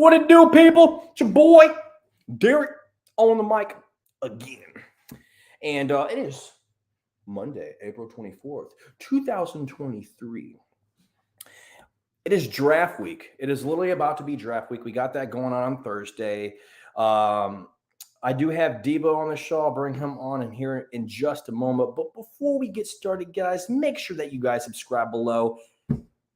What it do, people? It's your boy, Derek, on the mic again. And it is Monday, April 24th, 2023. It is draft week. It is literally about to be draft week. We got that going on Thursday. I do have Debo on the show. I'll bring him on in here in just a moment. But before we get started, guys, make sure that you guys subscribe below.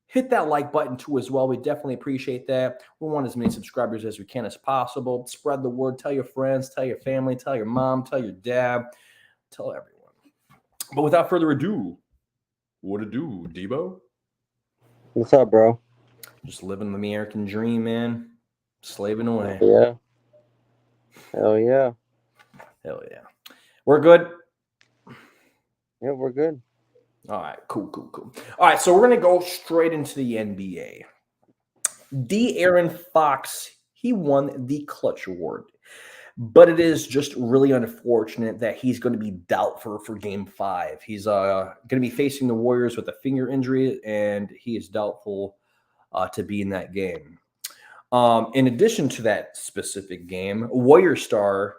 Hit that like button too as well. We definitely appreciate that. We want as many subscribers as we can as possible. Spread the word. Tell your friends. Tell your family. Tell your mom. Tell your dad. Tell everyone. But without further ado, what to do, Debo? What's up, bro? Just living the American dream, man. Slaving away. Yeah. Hell yeah. Hell yeah. We're good. Yeah, we're good. All right, cool. All right, so we're going to go straight into the NBA. De'Aaron Fox, he won the Clutch Award. But it is just really unfortunate that he's going to be doubtful for Game 5. He's going to be facing the Warriors with a finger injury, and he is doubtful to be in that game. In addition to that specific game, Warrior star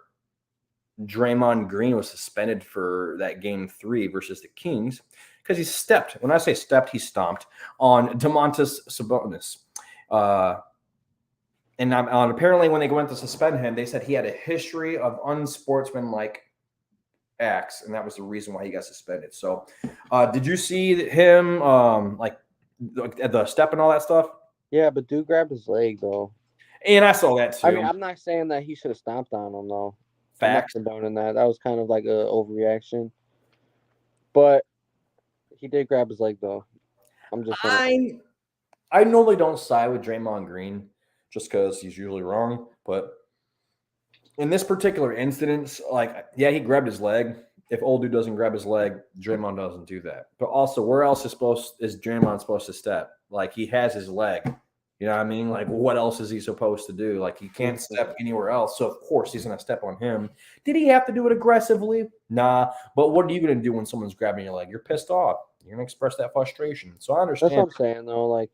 Draymond Green was suspended for that Game 3 versus the Kings because he stepped. When I say stepped, he stomped on Domantas Sabonis. And apparently when they went to suspend him, they said he had a history of unsportsmanlike acts, and that was the reason why he got suspended. So did you see him like at the step and all that stuff? Yeah, but dude grabbed his leg, though. And I saw that, too. I mean, I'm not saying that he should have stomped on him, though. Facts. I'm not condoning that. That was kind of like an overreaction. But he did grab his leg, though. I'm just saying. I normally don't side with Draymond Green just because he's usually wrong. But in this particular instance, like, yeah, he grabbed his leg. If old dude doesn't grab his leg, Draymond doesn't do that. But also, where else is Draymond supposed to step? Like, he has his leg. You know what I mean? Like, what else is he supposed to do? Like, he can't step anywhere else. So, of course, he's going to step on him. Did he have to do it aggressively? Nah. But what are you going to do when someone's grabbing your leg? You're pissed off. You're going to express that frustration. So, I understand. That's what I'm saying, though. Like,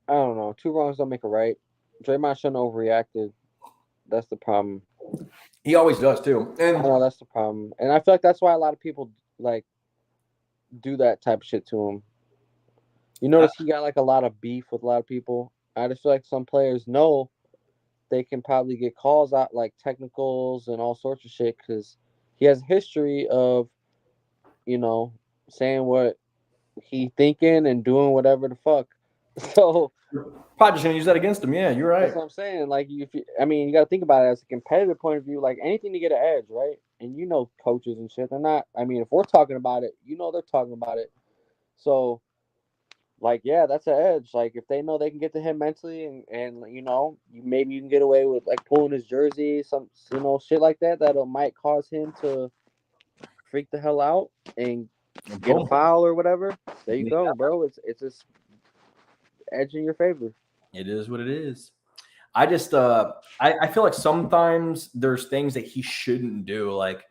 I don't know. 2 wrongs don't make a right. Draymond shouldn't have overreacted. That's the problem. He always does, too. And I know that's the problem. And I feel like that's why a lot of people, like, do that type of shit to him. You notice he got, like, a lot of beef with a lot of people. I just feel like some players know they can probably get calls out, like, technicals and all sorts of shit because he has a history of, you know, saying what he thinking and doing whatever the fuck. So probably just gonna use that against him. Yeah, you're right. That's what I'm saying. Like, you got to think about it as a competitive point of view. Like, anything to get an edge, right? And you know, coaches and shit, they're not. I mean, if we're talking about it, you know, they're talking about it. So, like, yeah, that's an edge. Like, if they know they can get to him mentally, and you know, maybe you can get away with like pulling his jersey, some shit like that might cause him to freak the hell out and get a foul or whatever. There you go, bro. It's just edge in your favor. It is what it is. I just I feel like sometimes there's things that he shouldn't do. Like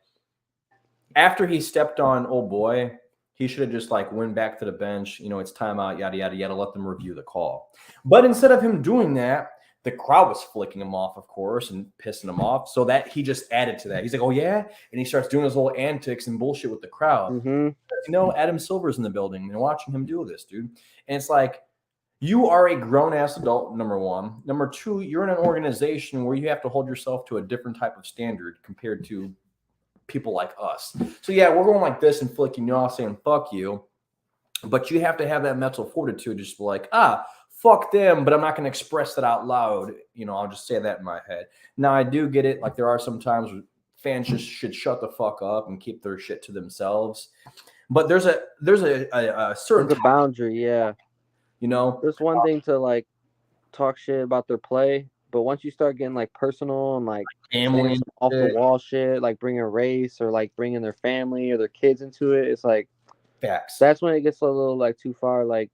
after he stepped on old boy, he should have just like went back to the bench. You know, it's timeout, yada yada yada. Let them review the call. But instead of him doing that, the crowd was flicking him off, of course, and pissing him off. So that he just added to that. He's like, "Oh yeah," and he starts doing his little antics and bullshit with the crowd. Mm-hmm. You know, Adam Silver's in the building and watching him do this, dude. And it's like, you are a grown-ass adult, number one. Number two, you're in an organization where you have to hold yourself to a different type of standard compared to people like us. So, yeah, we're going like this and flicking you off saying, fuck you. But you have to have that mental fortitude just like, fuck them, but I'm not going to express that out loud. You know, I'll just say that in my head. Now, I do get it. Like, there are some times where fans just should shut the fuck up and keep their shit to themselves. But there's a certain boundary, yeah. You know, there's one thing to like talk shit about their play, but once you start getting like personal and like family off the wall shit, like bringing race or like bringing their family or their kids into it, it's like facts. That's when it gets a little like too far. Like,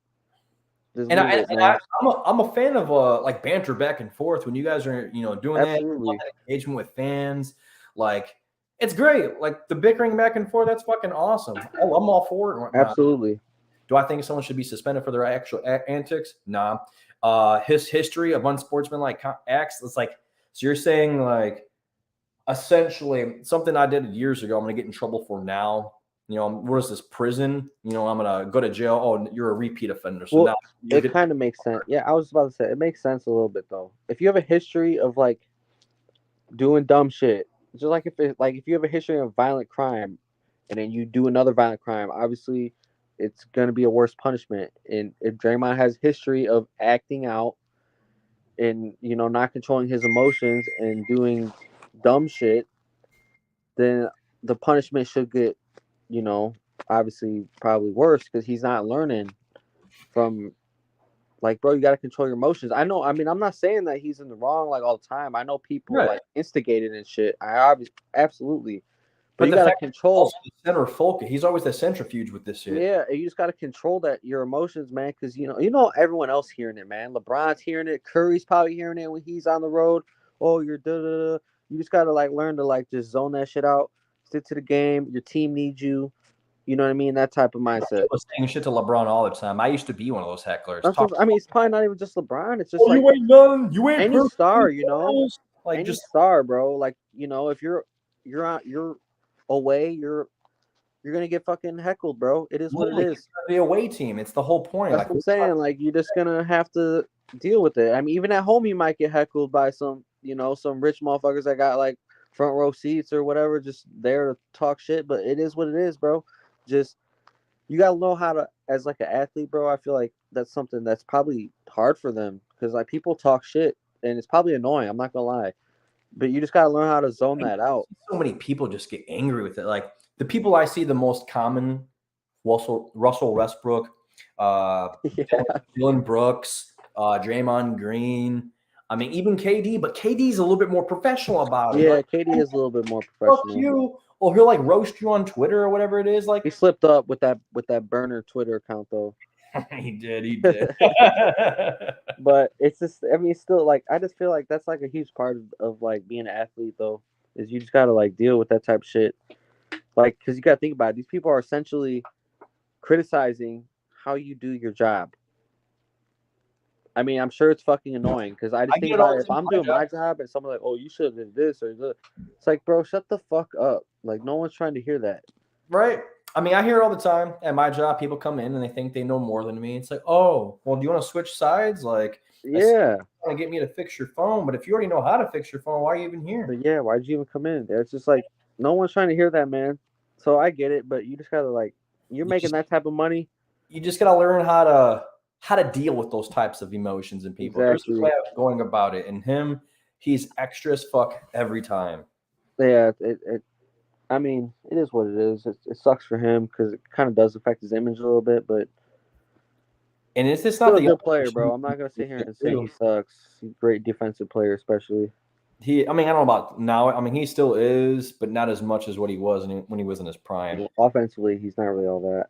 I'm a fan of like banter back and forth when you guys are doing Absolutely. that engagement with fans. Like, it's great. Like the bickering back and forth, that's fucking awesome. I'm all for it. Absolutely. Do I think someone should be suspended for their actual antics? Nah. his history of unsportsmanlike acts. It's like, so you're saying like essentially something I did years ago, I'm going to get in trouble for now. You know, what is this, prison? You know, I'm going to go to jail. Oh, you're a repeat offender. So now it kind of makes sense. Yeah, I was about to say it makes sense a little bit though. If you have a history of like doing dumb shit, just like if you have a history of violent crime, and then you do another violent crime, obviously it's gonna be a worse punishment. And if Draymond has history of acting out and not controlling his emotions and doing dumb shit, then the punishment should get obviously probably worse because he's not learning from. Like, bro, you got to control your emotions. I know. I mean, I'm not saying that he's in the wrong like all the time. I know people like instigated and shit. I obviously absolutely, but you got to control. The center focus. He's always the centrifuge with this shit. Yeah, you just got to control your emotions, man. Because everyone else hearing it, man. LeBron's hearing it. Curry's probably hearing it when he's on the road. Oh, you're da. You just got to like learn to like just zone that shit out. Stick to the game. Your team needs you. You know what I mean? That type of mindset. I was saying shit to LeBron all the time. I used to be one of those hecklers. I mean, it's probably not even just LeBron. It's just you ain't done. You ain't any star, like any just star, bro. Like if you're away, you're gonna get fucking heckled, bro. It is what it is. The away team. It's the whole point. That's what I'm saying. Like you're just gonna have to deal with it. I mean, even at home, you might get heckled by some rich motherfuckers that got like front row seats or whatever, just there to talk shit. But it is what it is, bro. Just you gotta know how to, as like an athlete, bro. I feel like that's something that's probably hard for them because like people talk shit and it's probably annoying. I'm not gonna lie, but you just gotta learn how to zone that out. So many people just get angry with it. Like the people I see the most common, Russell Westbrook, Dylan Brooks, Draymond Green. I mean, even KD, but KD's a little bit more professional about it. Yeah, like, KD is a little bit more professional. Fuck you. Or he'll like roast you on Twitter or whatever it is. Like he slipped up with that burner Twitter account though. He did. But it's just, I mean, still like I just feel like that's like a huge part of like being an athlete though, is you just gotta like deal with that type of shit. Like, because you gotta think about it. These people are essentially criticizing how you do your job. I mean, I'm sure it's fucking annoying because I just think about it. If I'm doing my job and someone's like, "Oh, you should have did this or this," it's like, bro, shut the fuck up. Like, no one's trying to hear that. Right. I mean, I hear it all the time at my job. People come in and they think they know more than me. It's like, oh, well, do you want to switch sides? Like, yeah, want to get me to fix your phone, but if you already know how to fix your phone, why are you even here? But yeah, why'd you even come in? It's just like no one's trying to hear that, man. So I get it, but you just gotta like, you're making that type of money. You just gotta learn how to deal with those types of emotions in people. Exactly. There's a way of going about it. And him, he's extra as fuck every time. Yeah, I mean, it is what it is. It sucks for him because it kind of does affect his image a little bit, but and it's just not a good player, bro. I'm not gonna sit here and say he sucks. He's a great defensive player, especially. I mean, I don't know about now. I mean, he still is, but not as much as what he was when he was in his prime. Well, offensively, he's not really all that.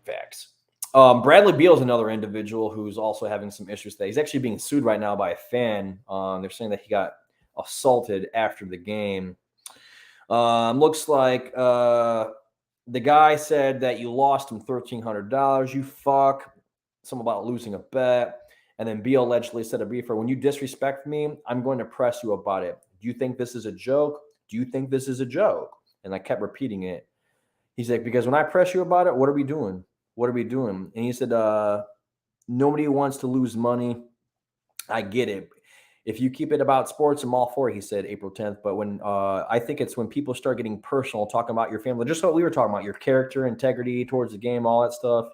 Facts. Bradley Beal is another individual who's also having some issues today. He's actually being sued right now by a fan. They're saying that he got assaulted after the game. Looks like the guy said that you lost him $1,300. You fuck. Something about losing a bet. And then Beal allegedly said to Beaver, when you disrespect me, I'm going to press you about it. Do you think this is a joke? Do you think this is a joke? And I kept repeating it. He's like, because when I press you about it, what are we doing? What are we doing? And he said, nobody wants to lose money. I get it. If you keep it about sports, I'm all for it, he said April 10th. But when I think it's when people start getting personal, talking about your family, just what we were talking about, your character, integrity towards the game, all that stuff.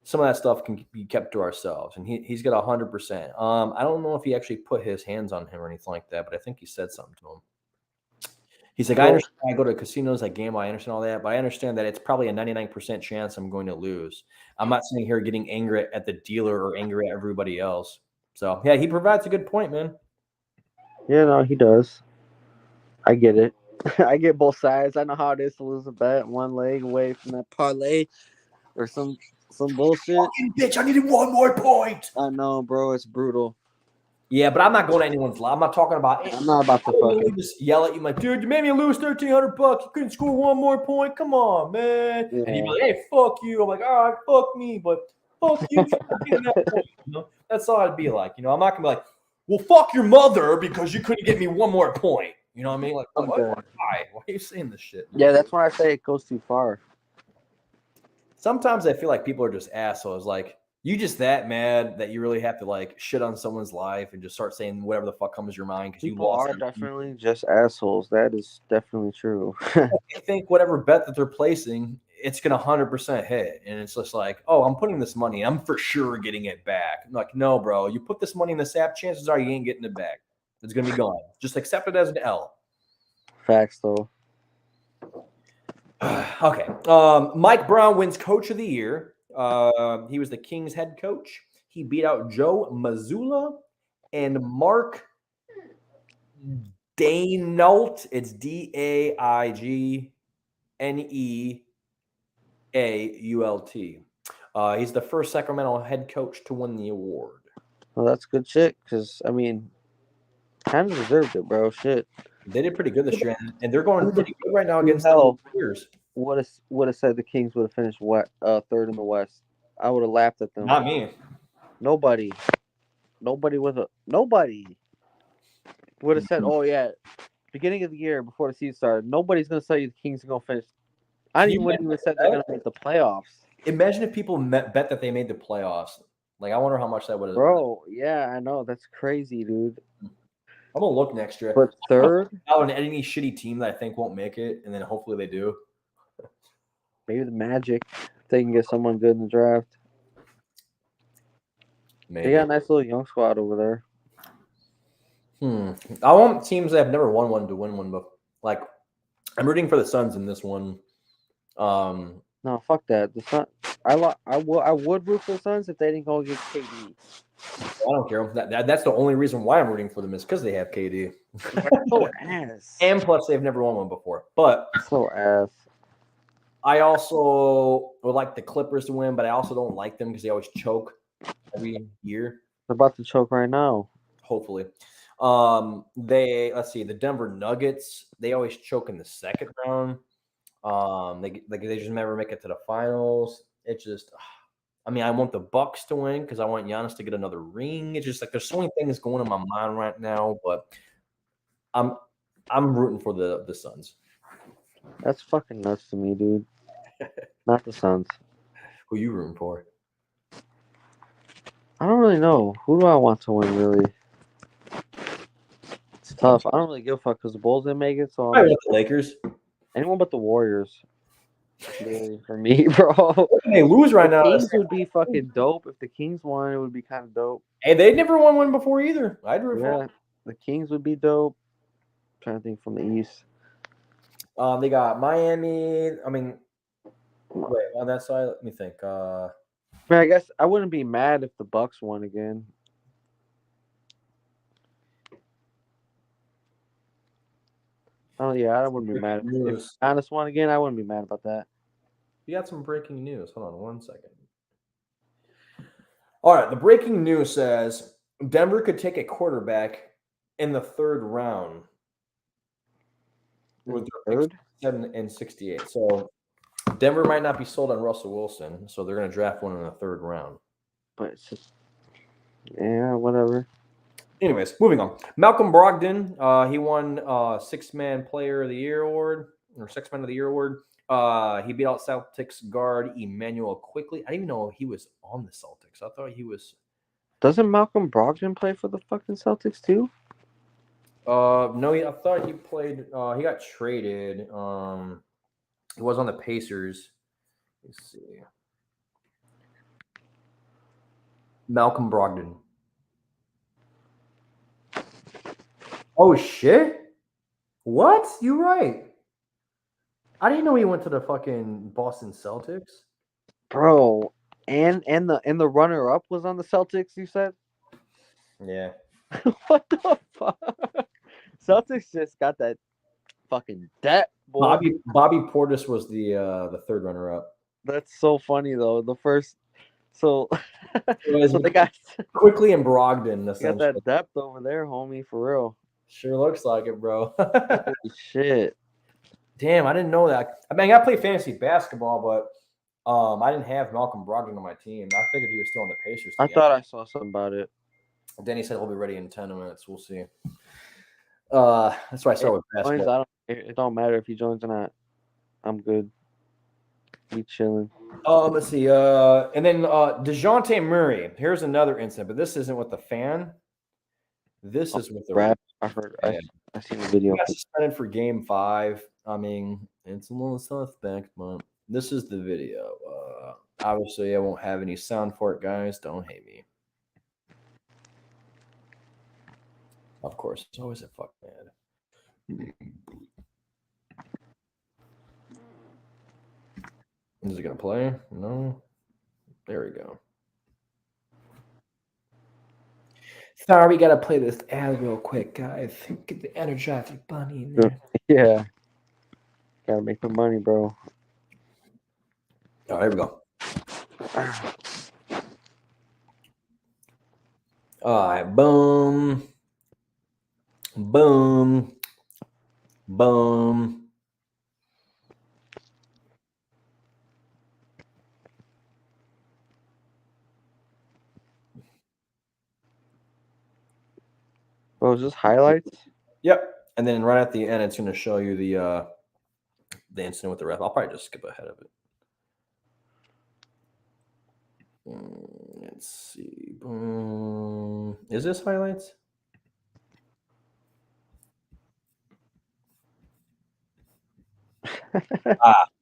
Some of that stuff can be kept to ourselves. And he's got 100%. I don't know if he actually put his hands on him or anything like that, but I think he said something to him. He's like, I understand I go to casinos, I gamble, I understand all that, but I understand that it's probably a 99% chance I'm going to lose. I'm not sitting here getting angry at the dealer or angry at everybody else. So, yeah, he provides a good point, man. Yeah, no, he does. I get it. I get both sides. I know how it is to lose a bet one leg away from that parlay or some bullshit. Fucking bitch, I needed one more point. I know, bro. It's brutal. Yeah, but I'm not going to anyone's lie. I'm not talking about it. I'm not about to fucking just yell at you like, dude, you made me lose $1,300. You couldn't score one more point. Come on, man. Yeah. And you're like, hey, fuck you. I'm like, all right, fuck me. But Fuck you for getting that point. You know, that's all I'd be like. You know, I'm not gonna be like, well, fuck your mother because you couldn't get me one more point. You know what I mean? Like, I'm good. why? Why are you saying this shit? Yeah, that's when I say it goes too far. Sometimes I feel like people are just assholes. Like, you just that mad that you really have to like shit on someone's life and just start saying whatever the fuck comes to your mind because you People lost. are definitely just assholes. That is definitely true. I think whatever bet that they're placing, it's gonna 100% hit, and it's just like, oh, I'm putting this money, I'm for sure getting it back. I'm like, no, bro, you put this money in this app, chances are you ain't getting it back. It's gonna be gone. Just accept it as an L. Facts, though. Okay. Mike Brown wins Coach of the Year. He was the Kings head coach. He beat out Joe Mazzulla and Mark Daignault. It's Daigneault. He's the first Sacramento head coach to win the award. Well, that's good shit. Because I mean, kind of deserved it, bro. Shit. They did pretty good this year, and they're going pretty good right now against Hell, the Warriors. would have said the Kings would have finished third in the West. I would have laughed at them. Not me. Nobody would have said, "Oh yeah, beginning of the year before the season started, nobody's gonna say the Kings are gonna finish." I wouldn't even said they're gonna make the playoffs. Imagine if people bet that they made the playoffs. Like, I wonder how much that would have. Bro, yeah, I know. That's crazy, dude. I'm gonna look next year. But third, on any shitty team that I think won't make it, and then hopefully they do. maybe the Magic, if they can get someone good in the draft. Maybe. They got a nice little young squad over there. I want teams that have never won one to win one, but like, I'm rooting for the Suns in this one. No, fuck that. The Sun. I would root for the Suns if they didn't go against KD. I don't care. That's the only reason why I'm rooting for them is because they have KD. So ass. And plus, they've never won one before. But So ass. I also would like the Clippers to win, but I also don't like them because they always choke every year. They're about to choke right now. Hopefully. Let's see, the Denver Nuggets, they always choke in the second round. They just never make it to the finals. It's just, I mean, I want the Bucks to win because I want Giannis to get another ring. It's just like there's so many things going in my mind right now, but I'm rooting for the Suns. That's fucking nuts to me, dude. Not the Suns. Who you rooting for? I don't really know. Who do I want to win, really? It's tough. I don't really give a fuck because the Bulls didn't make it, so I want the Lakers. Anyone but the Warriors. Really, for me, bro. They lose right now. The Kings would be fucking dope. If the Kings won, it would be kind of dope. Hey, they never won one before either. I'd root for them. The Kings would be dope. I'm trying to think from the East. They got Miami. I mean, wait, on that side, let me think. Man, I guess I wouldn't be mad if the Bucks won again. Oh yeah, I wouldn't be mad if Giannis won again. I wouldn't be mad about that. We got some breaking news. Hold on 1 second. All right, the breaking news says Denver could take a quarterback in the third round. With their 7 and 68. So Denver might not be sold on Russell Wilson, so they're going to draft one in the third round. But it's just, yeah, whatever. Anyways, moving on. Malcolm Brogdon, he won Six-Man Player of the Year award, or Six-Man of the Year award. He beat out Celtics guard Emmanuel Quickly. I didn't even know he was on the Celtics. I thought he was. Doesn't Malcolm Brogdon play for the fucking Celtics too? No, I thought he played. He got traded. He was on the Pacers. Let's see. Malcolm Brogdon. Oh shit! What? You're right. I didn't know he went to the fucking Boston Celtics. Bro, and the runner up was on the Celtics, you said? Yeah. What the fuck? Celtics just got that fucking depth, boy. Bobby Portis was the third runner up. That's so funny though. The first so they got Quickly and Brogdon. Got that depth over there, homie, for real. Sure looks like it, bro. Holy shit. Damn, I didn't know that. I mean, I play fantasy basketball, but I didn't have Malcolm Brogdon on my team. I figured he was still on the Pacers. I thought I saw something about it. Then he said he'll be ready in 10 minutes. We'll see. That's why I start with basketball. It don't matter if he joins or not. I'm good. We chilling. Let's see. And then DeJounte Murray. Here's another incident, but this isn't with the fan. This is with the rap. I heard. I seen the video. He got suspended for Game 5. I mean, it's a little suspect, but this is the video. Obviously, I won't have any sound for it, guys. Don't hate me. Of course, it's always a fuck man. Is it gonna play? No. There we go. Sorry, we gotta play this ad real quick, guys. Get the Energizer Bunny in there. Yeah. Gotta make the money, bro. Oh, here we go. All right, boom. Boom. Boom. Oh, is this highlights? Yep. And then right at the end, it's going to show you the incident with the ref. I'll probably just skip ahead of it. Let's see. Boom. Is this highlights?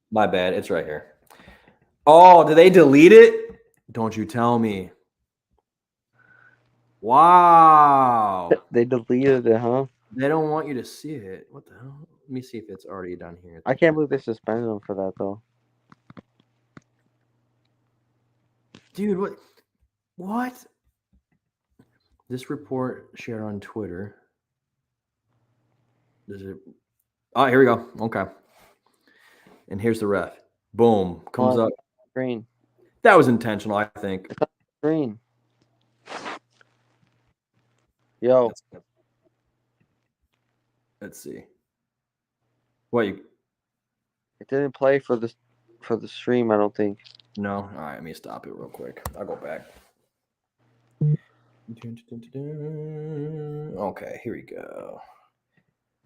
My bad. It's right here. Oh, did they delete it? Don't you tell me. Wow. They deleted it, huh? They don't want you to see it. What the hell? Let me see if it's already done here. I can't believe they suspended him for that, though. Dude, what? What? This report shared on Twitter. Does it? Oh, here we go. Okay. And here's the ref. Boom. Comes up. Green. That was intentional, I think. Green. Yo. Let's see. What you? It didn't play for the stream, I don't think. No. All right, let me stop it real quick. I'll go back. Okay, here we go.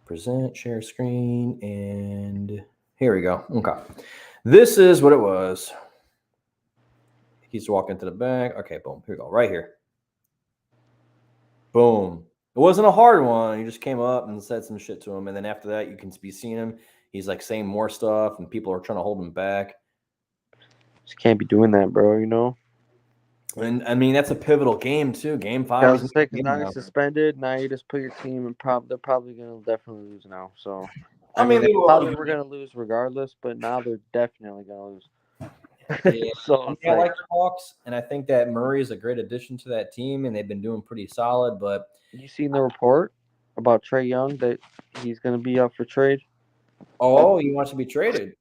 Present, share screen, and here we go. Okay. This is what it was. He's walking to the back. Okay, boom. Here we go. Right here. Boom. It wasn't a hard one. He just came up and said some shit to him. And then after that, you can be seeing him. He's like saying more stuff, and people are trying to hold him back. Just can't be doing that, bro, you know? And I mean, that's a pivotal game, too. Game 5. Now you're suspended. Now you just put your team in they're probably going to definitely lose now. So, I mean, they probably were going to lose regardless, but now they're definitely going to lose. Yeah. So I like the Hawks, and I think that Murray is a great addition to that team, and they've been doing pretty solid. But you seen the report about Trae Young that he's going to be up for trade? Oh, he wants to be traded.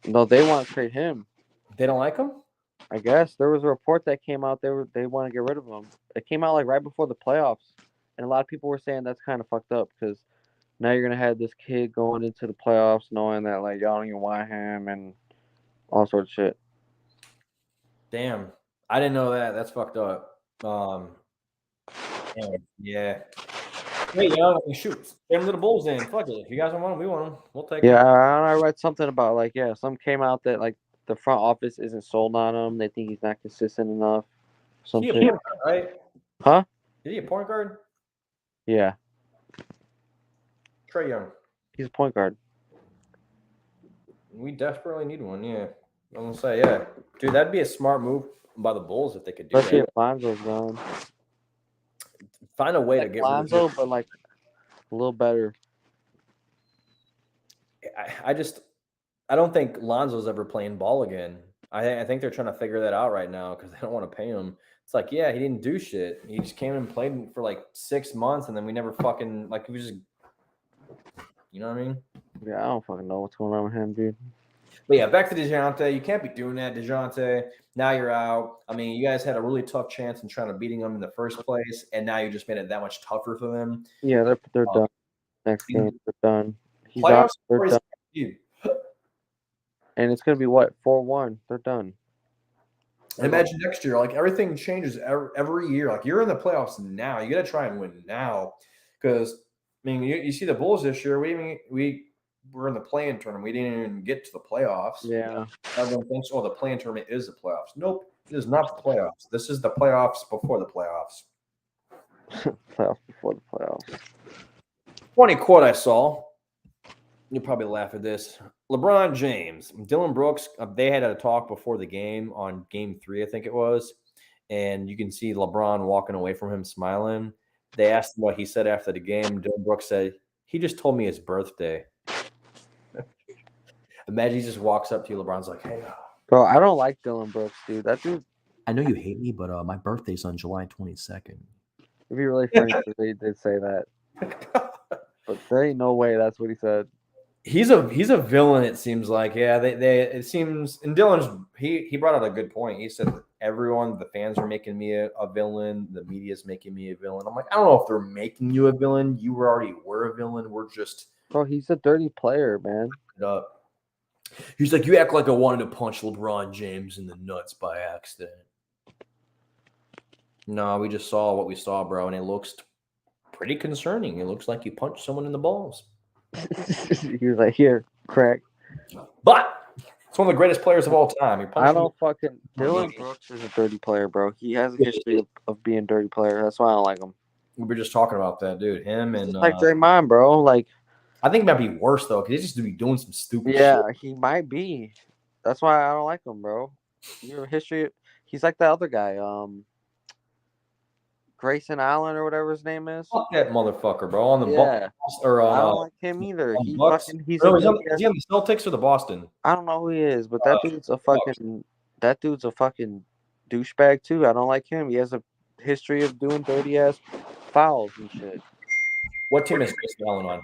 No, they want to trade him. They don't like him? I guess there was a report that came out. They want to get rid of him. It came out like right before the playoffs, and a lot of people were saying that's kind of fucked up because now you're gonna have this kid going into the playoffs knowing that like y'all don't even want him and all sorts of shit. Damn, I didn't know that. That's fucked up. Yeah. Hey, shoot, send them to the Bulls in. Fuck it. If you guys don't want them, we want them. We'll take them. Yeah, I read something about like some came out that like the front office isn't sold on him. They think he's not consistent enough. Is he a point guard, right? Huh? Is he a point guard? Yeah. Trae Young. He's a point guard. We desperately need one, yeah. I'm going to say, yeah. Dude, that'd be a smart move by the Bulls if they could do Especially that. if Lonzo's gone. Find a way like to get Lonzo, rid of but like a little better. I don't think Lonzo's ever playing ball again. I think they're trying to figure that out right now because they don't want to pay him. It's like, yeah, he didn't do shit. He just came and played for like 6 months, and then we never fucking like we just, you know what I mean? Yeah, I don't fucking know what's going on with him, dude. But yeah, back to DeJounte. You can't be doing that, DeJounte. Now you're out. I mean, you guys had a really tough chance in trying to beating them in the first place, and now you just made it that much tougher for them. Yeah, they're done. Next game, they're done. Playoffs, they're done. And it's gonna be what 4-1. They're done. And imagine next year, like everything changes every year. Like you're in the playoffs now, you got to try and win now. Because I mean, you see the Bulls this year. We were in the play-in tournament. We didn't even get to the playoffs. Yeah. Everyone thinks, oh, the play-in tournament is the playoffs. Nope, it is not the playoffs. This is the playoffs before the playoffs. Playoffs before the playoffs. Funny quote I saw. You'll probably laugh at this. LeBron James, Dylan Brooks, they had a talk before the game on game 3, I think it was. And you can see LeBron walking away from him smiling. They asked him what he said after the game. Dylan Brooks said, he just told me his birthday. Imagine he just walks up to you. LeBron's like, hey. Bro, I don't like Dylan Brooks, dude. That dude. I know you hate me, but my birthday's on July 22nd. It'd be really funny if they did say that. But there ain't no way that's what he said. He's a villain, it seems like. Yeah, it seems, and Dylan's he brought out a good point. He said everyone, the fans are making me a villain, the media's making me a villain. I'm like, I don't know if they're making you a villain. You already were a villain. We're just Bro, he's a dirty player, man. He's like, you act like I wanted to punch LeBron James in the nuts by accident. No, we just saw what we saw, bro, and it looks pretty concerning. It looks like you punched someone in the balls. He was like, here, crack. But it's one of the greatest players of all time. I don't fucking. Dylan Brooks is a dirty player, bro. He has a history of being a dirty player. That's why I don't like him. We were just talking about that, dude. Him and like Draymond, bro. Like, I think it might be worse though, because he's just be doing some stupid shit. Yeah, he might be. That's why I don't like him, bro. Your history. He's like the other guy, Grayson Allen or whatever his name is. Fuck that motherfucker, bro. On the Yeah. Bucks or I don't like him either. on He Bucks? fucking he's Or a is he on the Celtics or the Boston? I don't know who he is, but that dude's a fucking douchebag too. I don't like him. He has a history of doing dirty ass fouls and shit. What team is Grayson Allen on?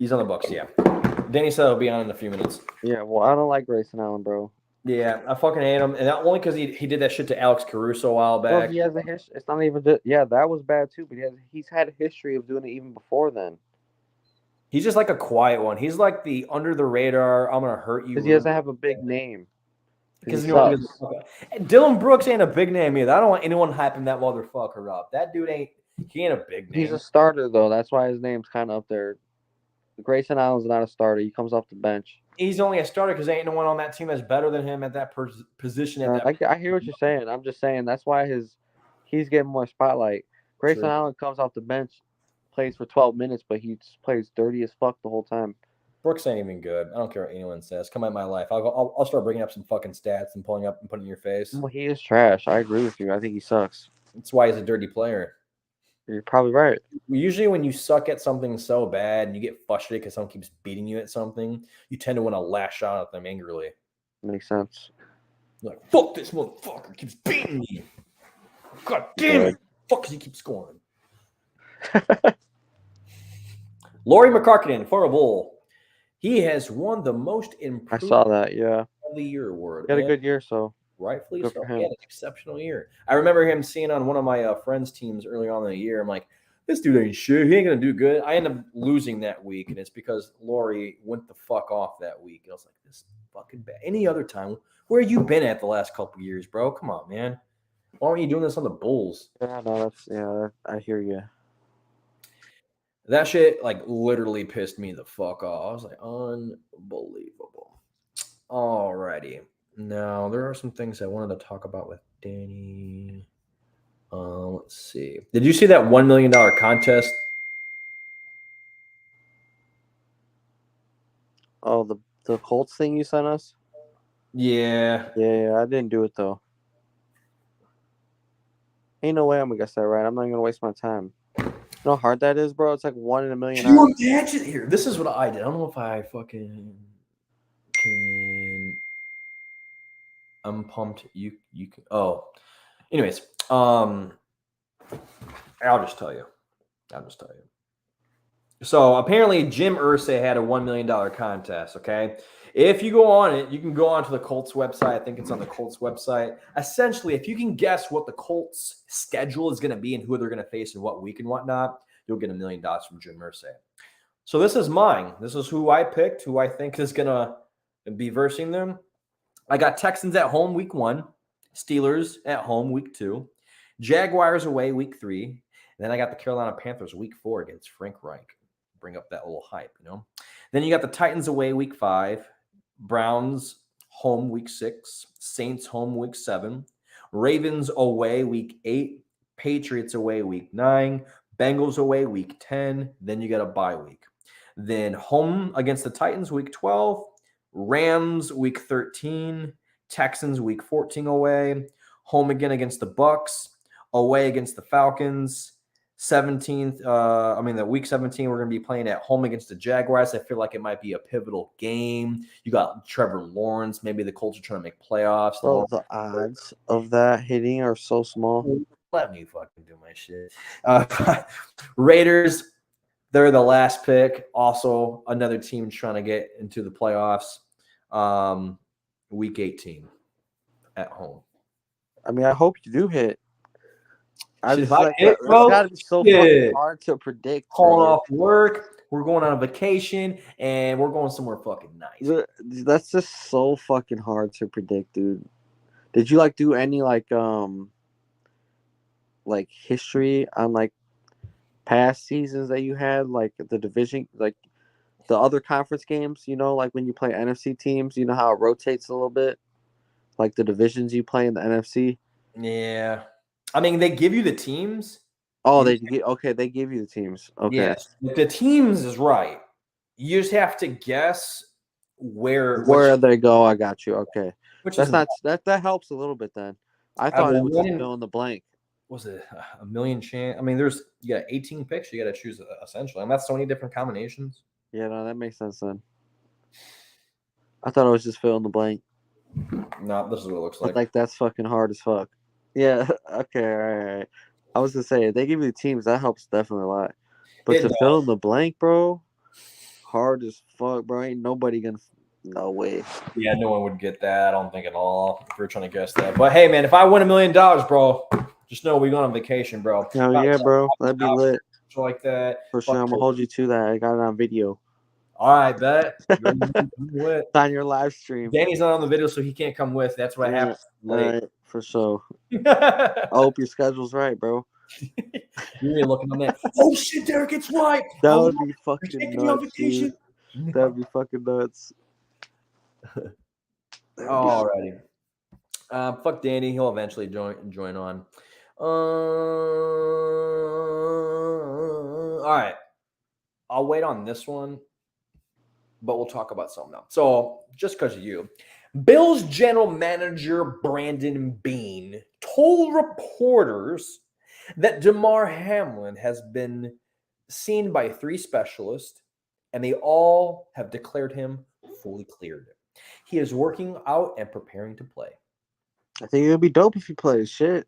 He's on the Bucks, yeah. Danny said he'll be on in a few minutes. Yeah, well, I don't like Grayson Allen, bro. Yeah, I fucking hate him, and not only because he did that shit to Alex Caruso a while back. Well, he has a history. It's not even yeah, that was bad too. But he's had a history of doing it even before then. He's just like a quiet one. He's like the under the radar. I'm gonna hurt you because he doesn't have a big name. Because Dylan Brooks ain't a big name either. I don't want anyone hyping that motherfucker up. That dude ain't. He ain't a big name. He's a starter though. That's why his name's kind of up there. Grayson Allen's not a starter. He comes off the bench. He's only a starter because ain't no one on that team that's better than him at that position. I hear what you're saying. I'm just saying that's why he's getting more spotlight. Grayson Allen comes off the bench, plays for 12 minutes, but he just plays dirty as fuck the whole time. Brooks ain't even good. I don't care what anyone says. Come at my life. I'll start bringing up some fucking stats and pulling up and putting in your face. Well, he is trash. I agree with you. I think he sucks. That's why he's a dirty player. You're probably right. Usually when you suck at something so bad and you get frustrated because someone keeps beating you at something, you tend to want to lash out at them angrily. Makes sense. You're like, fuck this motherfucker keeps beating me. God damn it. Fuck, because he keeps scoring. Laurie McCarkinen, for a Bull. He has won the most improved. I saw that, yeah. Of the year award. He had a good year, so. Rightfully so. He had an exceptional year. I remember him seeing on one of my friends' teams early on in the year. I'm like, this dude ain't shit. He ain't going to do good. I ended up losing that week, and it's because Laurie went the fuck off that week. And I was like, this is fucking bad. Any other time, where you been at the last couple of years, bro? Come on, man. Why aren't you doing this on the Bulls? Yeah, no, I hear you. That shit, like, literally pissed me the fuck off. I was like, unbelievable. Alrighty. Now, there are some things I wanted to talk about with Danny. Let's see. Did you see that $1 million contest? Oh, the Colts thing you sent us? Yeah. Yeah, I didn't do it, though. Ain't no way I'm going to guess that right. I'm not going to waste my time. You know how hard that is, bro? It's like 1 in a million. Can you imagine here? This is what I did. I don't know if I fucking can... I'm pumped. You can. Oh, anyways, I'll just tell you. So apparently, Jim Irsay had a $1 million contest. Okay, if you go on it, you can go onto the Colts website. I think it's on the Colts website. Essentially, if you can guess what the Colts schedule is going to be and who they're going to face in what week and whatnot, you'll get $1 million from Jim Irsay. So this is mine. This is who I picked, who I think is going to be versing them. I got Texans at home week 1, Steelers at home week 2, Jaguars away week 3, and then I got the Carolina Panthers week 4 against Frank Reich. Bring up that little hype, you know. Then you got the Titans away week 5, Browns home week 6, Saints home week 7, Ravens away week 8, Patriots away week 9, Bengals away week 10. Then you got a bye week. Then home against the Titans week 12, Rams week 13, Texans week 14 away, home again against the Bucks, away against the Falcons. 17th, the week 17, we're going to be playing at home against the Jaguars. I feel like it might be a pivotal game. You got Trevor Lawrence. Maybe the Colts are trying to make playoffs. Bro, the odds of that hitting are so small. Let me fucking do my shit. Raiders, they're the last pick. Also, another team trying to get into the playoffs. Week 18 at home. I mean, I hope you do hit. It's got to be so fucking hard to predict. Calling off work, we're going on a vacation, and we're going somewhere fucking nice. That's just so fucking hard to predict, dude. Did you do any history on past seasons that you had, the division, the other conference games? You know, when you play NFC teams, you know how it rotates a little bit, the divisions you play in the NFC. Yeah. I mean, they give you the teams. Oh, they give you the teams. Okay. Yes. The teams is right. You just have to guess where they go. I got you. Okay. That's not that helps a little bit then. I thought it was just fill in the blank. Was it a million chance? I mean, you got 18 picks. You got to choose essentially, and that's so many different combinations. Yeah, no, that makes sense then. I thought it was just fill in the blank. No, this is what it looks like. But, that's fucking hard as fuck. Yeah. Okay. All right. I was gonna say if they give you the teams, that helps definitely a lot. But to fill in the blank, bro, hard as fuck, bro. Ain't nobody gonna. No way. Yeah, no one would get that. I don't think at all. If we're trying to guess that, but hey, man, if I win $1 million, bro, just know we're going on vacation, bro. Oh yeah, bro. That'd be lit. Like that. For sure, I'm gonna hold you to that. I got it on video. All right, bet. It's on your live stream. Danny's not on the video, so he can't come with. That's what happened. All right, for sure. I hope your schedule's right, bro. You're looking on that. Oh shit, Derek, it's right. That would be fucking nuts, dude. That'd be fucking nuts. Alrighty. Fuck Danny. He'll eventually join on. All right. I'll wait on this one, but we'll talk about something else. So, just because of you, Bills general manager Brandon Beane told reporters that Damar Hamlin has been seen by 3 specialists, and they all have declared him fully cleared. He is working out and preparing to play. I think it would be dope if he plays. Shit.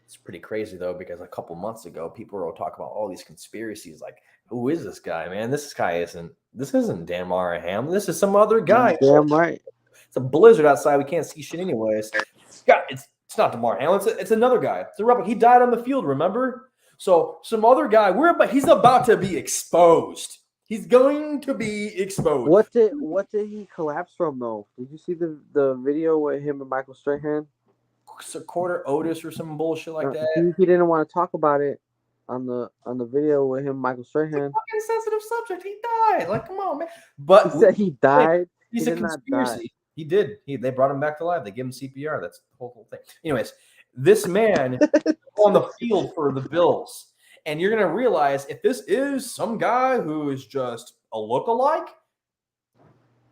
It's pretty crazy, though, because a couple months ago, people were talking about all these conspiracies. Like, who is this guy, man? This isn't Damar Hamlin. This is some other guy. Damn right. It's a blizzard outside. We can't see shit anyways. It's not Damar Hamlin. It's another guy. It's a rebel. He died on the field, remember? So some other guy. He's about to be exposed. He's going to be exposed. What did he collapse from though? Did you see the video with him and Michael Strahan? Quarter Otis or some bullshit like that. He didn't want to talk about it on the video with him, Michael Strahan. It's a fucking sensitive subject. He died. Like, come on, man. But he said he died. He's a conspiracy. He did. They brought him back to life. They gave him CPR. That's the whole thing. Anyways, this man on the field for the Bills. And you're going to realize if this is some guy who is just a lookalike,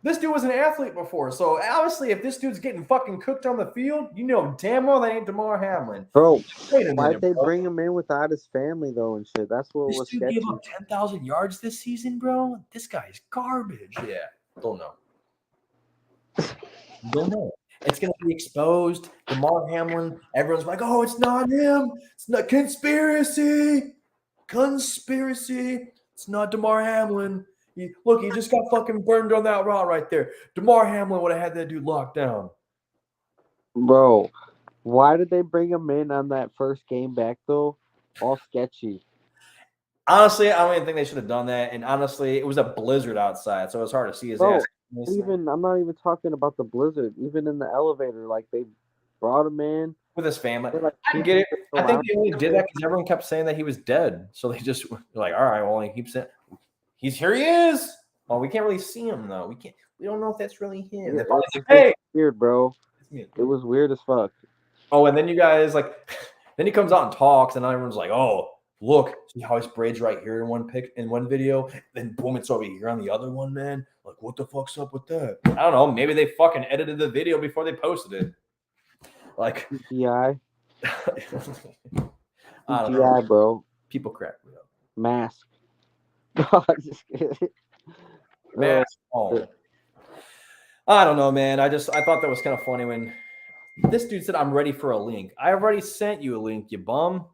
this dude was an athlete before. So obviously, if this dude's getting fucking cooked on the field, you know damn well that ain't Damar Hamlin. Bro, why'd they bring him in without his family though and shit? That's what was sketchy. This dude gave up 10,000 yards this season, bro. This guy's garbage. Yeah, don't know. Don't know. It's going to be exposed. Damar Hamlin, everyone's like, oh, it's not him. It's not conspiracy. It's not Damar Hamlin. He just got fucking burned on that route right there. Damar Hamlin would have had that dude locked down. Bro, why did they bring him in on that first game back, though? All sketchy. Honestly, I don't even think they should have done that. And honestly, it was a blizzard outside, so it was hard to see his Bro, ass. even I'm not even talking about the blizzard. Even in the elevator, like they brought him in with his family. They're, like, I get it. I think around they only did that because everyone kept saying that he was dead. So they just were like, all right, well, he keeps saying, here he is. Well, we can't really see him though. We don't know if that's really him. Yeah, Like, it's hey, weird, bro. It was weird as fuck. Oh, and then you guys then he comes out and talks, and everyone's like, oh, look, see how his braid's right here in one video, then boom, it's over here on the other one, man. Like, what the fuck's up with that? I don't know. Maybe they fucking edited the video before they posted it. Like CGI. CGI, bro. People crack me up. Mask. Just kidding. Mask. Oh. I don't know, man. I thought that was kind of funny when this dude said, I'm ready for a link. I already sent you a link, you bum.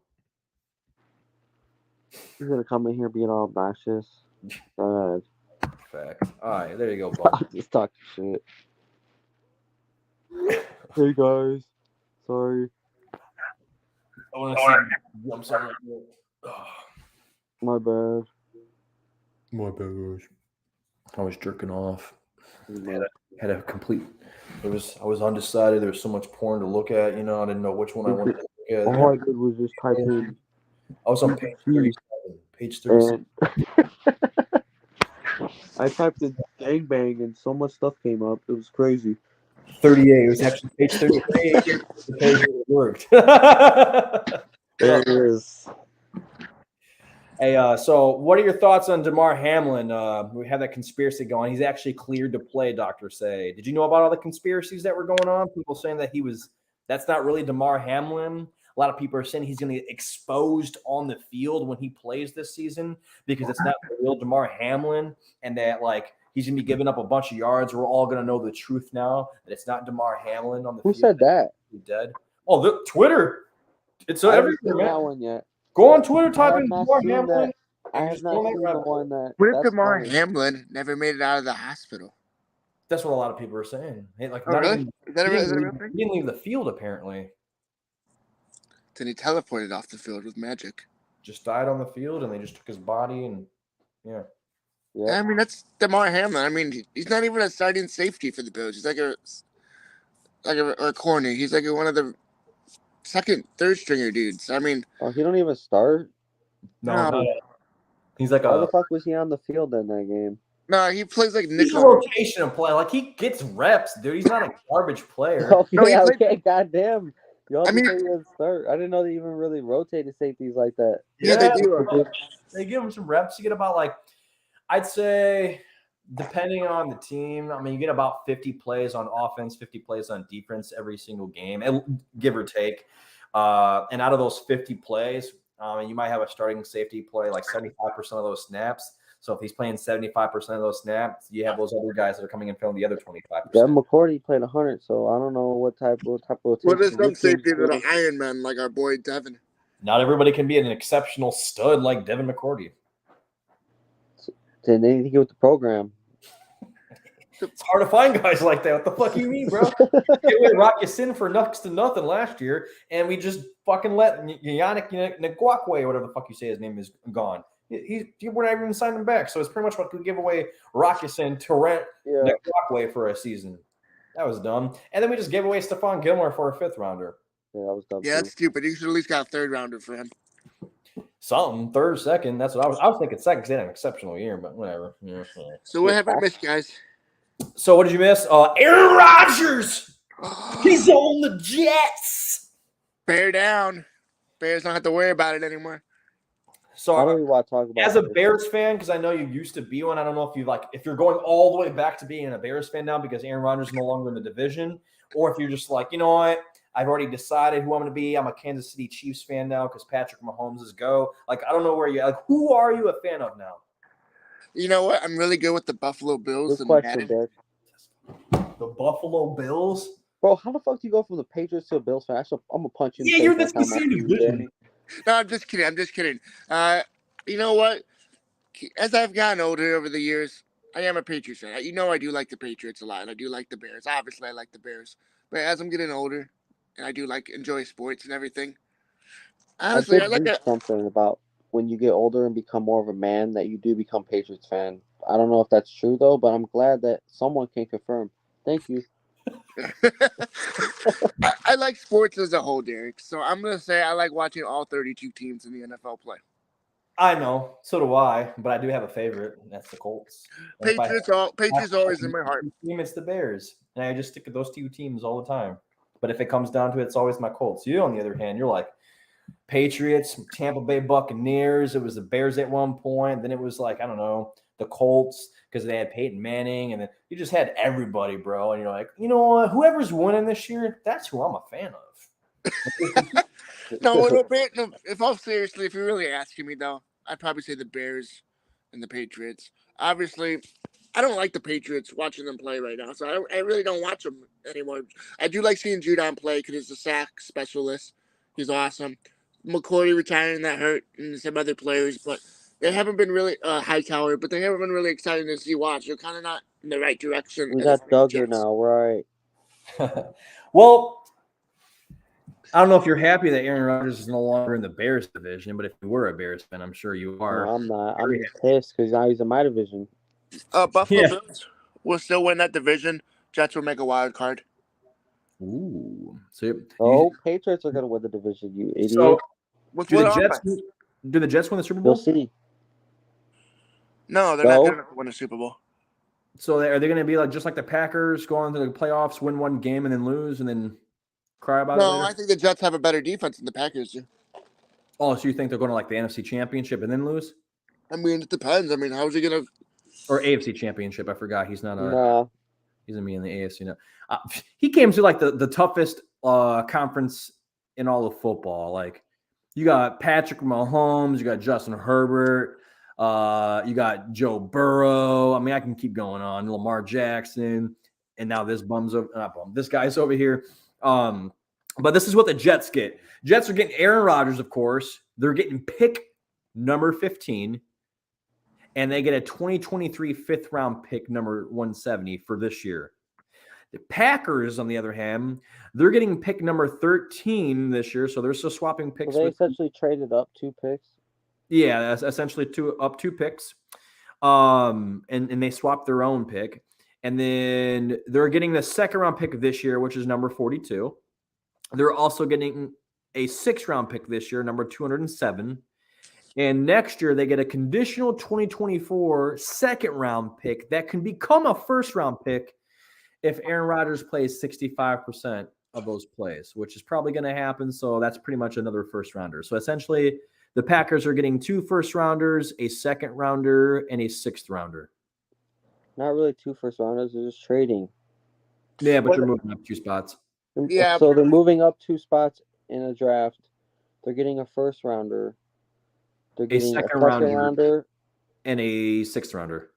He's going to come in here being all obnoxious. Fact. All right, there you go, bum. Just talk shit. Hey, guys. Sorry. I want to see. I'm sorry. My bad. My bad. I was jerking off. Had a complete. I was undecided. There was so much porn to look at. You know, I didn't know which one I wanted to look at. All I did was just type in. I was on page 37. Page 37. I typed in gangbang and so much stuff came up. It was crazy. 38. It was actually page 38. The page that worked. There it is. Hey, so what are your thoughts on Damar Hamlin? We have that conspiracy going. He's actually cleared to play, doctors say. Did you know about all the conspiracies that were going on? People saying that that's not really Damar Hamlin. A lot of people are saying he's going to get exposed on the field when he plays this season because it's not the real Damar Hamlin, and that he's going to be giving up a bunch of yards. We're all going to know the truth now that it's not Damar Hamlin on the field. Who said that? He's dead. Oh, the Twitter. It's everything, man. That one yet. Go on Twitter, type in Damar Hamlin. I have not seen the one that. What if Damar Hamlin never made it out of the hospital? That's what a lot of people are saying. Hey, Really? Is that a real thing? He didn't leave the field, apparently. Then he teleported off the field with magic. Just died on the field, and they just took his body, and yeah. I mean, that's Damar Hamlin. I mean, he's not even a starting safety for the Bills. He's like a corner. He's like one of the second, third stringer dudes. I mean, he don't even start. No. He's like Why the fuck was he on the field in that game? No, he plays like nickel. He's a rotation play. Like, he gets reps, dude. He's not a garbage player. Okay, goddamn. I mean, start. I didn't know they even really rotated safeties like that. Yeah, they do. They give him some reps. You get about I'd say, depending on the team, I mean, you get about 50 plays on offense, 50 plays on defense every single game, give or take. And out of those 50 plays, you might have a starting safety play 75% of those snaps. So if he's playing 75% of those snaps, you have those other guys that are coming in filling the other 25%. Devin McCourty played 100, so I don't know what type of rotation. What is some safeties that are Iron Man like our boy Devin? Not everybody can be an exceptional stud like Devin McCourty. Didn't anything with the program. It's hard to find guys like that. What the fuck you mean, bro? We Rock Ya-Sin for next to nothing last year, and we just fucking let Yannick Ngakoue, whatever the fuck you say his name is, gone. We're not even signing him back. So it's pretty much like we give away Rock Ya-Sin to rent Ngakoue for a season. That was dumb. And then we just gave away Stephon Gilmore for a 5th rounder. Yeah, that was dumb. Yeah, that's stupid. You should at least got a 3rd rounder for him. Something, 3rd, 2nd. That's what I was thinking 2nd because he had an exceptional year, but whatever. Yeah. So what have I missed, guys? So what did you miss? Aaron Rodgers. He's on the Jets. Bear down. Bears don't have to worry about it anymore. So I don't even want to talk about as a Bears fan, because I know you used to be one. I don't know if you're going all the way back to being a Bears fan now because Aaron Rodgers is no longer in the division, or if you're just you know what, I've already decided who I'm going to be. I'm a Kansas City Chiefs fan now because Patrick Mahomes is go. I don't know where you who are you a fan of now? You know what? I'm really good with the Buffalo Bills. Good question, Dick. The Buffalo Bills? Bro, how the fuck do you go from the Patriots to a Bills fan? I'm going to punch you in the face. Yeah, you're the same division. No, I'm just kidding. You know what? As I've gotten older over the years, I am a Patriots fan. You know I do like the Patriots a lot, and I do like the Bears. Obviously, I like the Bears. But as I'm getting older, and I do enjoy sports and everything, honestly, I like something about when you get older and become more of a man that you do become Patriots fan. I don't know if that's true though, but I'm glad that someone can confirm. Thank you. I like sports as a whole, Derek. So I'm gonna say I like watching all 32 teams in the NFL play. I know, so do I, but I do have a favorite, and that's the Colts. And if I Patriots always in my heart. team, it's the Bears, and I just stick to those two teams all the time. But if it comes down to it, it's always my Colts. You, on the other hand, you're like Patriots, Tampa Bay Buccaneers. It was the Bears at one point. Then it was like, I don't know, the Colts because they had Peyton Manning, and then you just had everybody, bro. And you're like, you know what? Whoever's winning this year, that's who I'm a fan of. No, if all seriously, if you're really asking me though, I'd probably say the Bears and the Patriots. Obviously, I don't like the Patriots watching them play right now, so I really don't watch them anymore. I do like seeing Judon play because he's a sack specialist. He's awesome. McCourty retiring, that hurt, and some other players, but they haven't been really Hightower, but they haven't been really exciting to see watch. They're kind of not in the right direction. We got Dougherty now, right? Well, I don't know if you're happy that Aaron Rodgers is no longer in the Bears division, but if you were a Bears fan, I'm sure you are. No, I'm not. I'm pissed because now he's in my division. Buffalo Bills will still win that division. Jets will make a wild card. Ooh. So Patriots are going to win the division, you idiot. So, do the Jets win the Super Bowl? We'll see. No, they're not going to win a Super Bowl. So are they going to be like just like the Packers, go on to the playoffs, win one game, and then lose, and then cry about it later? No, I think the Jets have a better defense than the Packers do. Oh, so you think they're going to like the NFC Championship and then lose? I mean, it depends. I mean, how's he going to – Or AFC Championship. I forgot. He's not Nah. He's going to be in the AFC now. He came to like the toughest conference in all of football. Like you got Patrick Mahomes, you got Justin Herbert, you got Joe Burrow. I mean, I can keep going on. Lamar Jackson, and now this this guy's over here. But this is what the Jets get. Jets are getting Aaron Rodgers, of course. They're getting pick number 15, and they get a 2023 fifth-round pick number 170 for this year. The Packers, on the other hand, they're getting pick number 13 this year, so they're still swapping picks. So they essentially traded up 2 picks? Yeah, that's essentially 2 picks. And they swapped their own pick. And then they're getting the second-round pick this year, which is number 42. They're also getting a 6th-round pick this year, number 207. And next year, they get a conditional 2024 second-round pick that can become a first-round pick if Aaron Rodgers plays 65% of those plays, which is probably going to happen. So that's pretty much another first-rounder. So essentially, the Packers are getting 2 first-rounders, a second-rounder, and a 6th-rounder. Not really 2 first-rounders. They're just trading. Yeah, but they're moving up 2 spots. Yeah. So they're moving up 2 spots in a draft. They're getting a first-rounder. They're getting a second-rounder. And a 6th-rounder.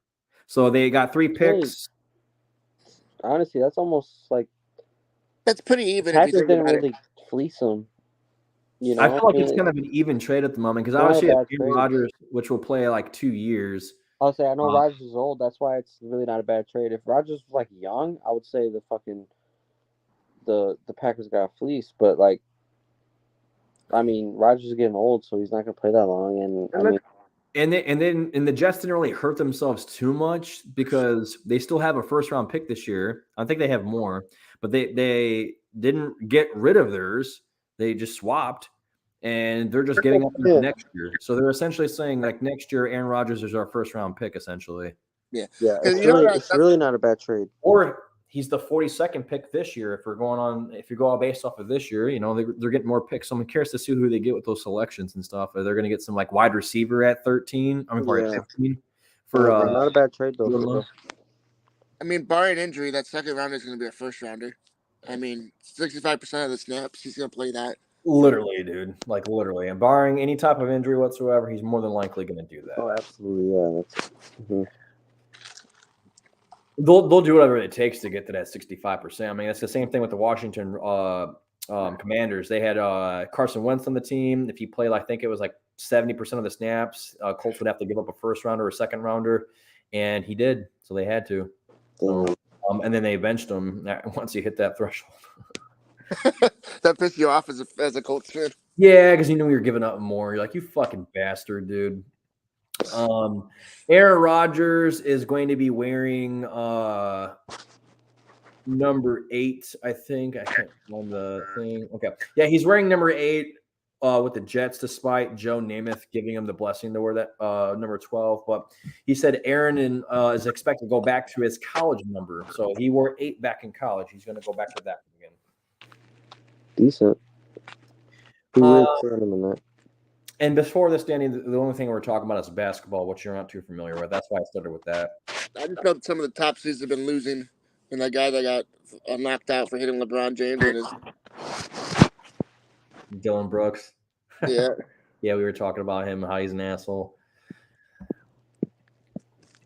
So they got 3 picks. Honestly, that's almost like that's pretty even. Packers didn't really fleece them. You know, I feel like it's kind of an even trade at the moment because obviously Aaron Rodgers, which will play like 2 years. I'll say I know Rodgers is old. That's why it's really not a bad trade. If Rodgers was like young, I would say the Packers got fleeced. But like, I mean, Rodgers is getting old, so he's not going to play that long. And then the Jets didn't really hurt themselves too much because they still have a first-round pick this year. I think they have more, but they didn't get rid of theirs. They just swapped, and they're just getting up next year. So they're essentially saying, like, next year, Aaron Rodgers is our first-round pick, essentially. Yeah. It's really not a bad trade. Or he's the 42nd pick this year. If you go all based off of this year, you know, they're getting more picks. So I'm curious to see who they get with those selections and stuff. Are they going to get some like wide receiver at 13? 15 for not a bad trade though. I mean, barring injury, that second rounder is going to be a first rounder. I mean, 65% of the snaps, he's going to play that. Literally, dude. Like literally. And barring any type of injury whatsoever, he's more than likely going to do that. Oh, absolutely. Yeah. They'll do whatever it takes to get to that 65%. I mean, it's the same thing with the Washington Commanders. They had Carson Wentz on the team. If he played, I think it was like 70% of the snaps, Colts would have to give up a first rounder or second rounder, and he did. So they had to. And then they benched him once he hit that threshold. That pissed you off as a Colts fan? Yeah, because you knew we were giving up more. You're like, you fucking bastard, dude. Aaron Rodgers is going to be wearing number 8, I think. I can't find the thing. Okay. Yeah, he's wearing number 8 with the Jets, despite Joe Namath giving him the blessing to wear that number 12. But he said Aaron is expected to go back to his college number. So he wore 8 back in college. He's going to go back to that again. Decent. Who is him in that? And before this, Danny, the only thing we're talking about is basketball, which you're not too familiar with. That's why I started with that. I just know that some of the top seeds have been losing, and that guy that got knocked out for hitting LeBron James and his Dylan Brooks. yeah. Yeah, we were talking about him, how he's an asshole.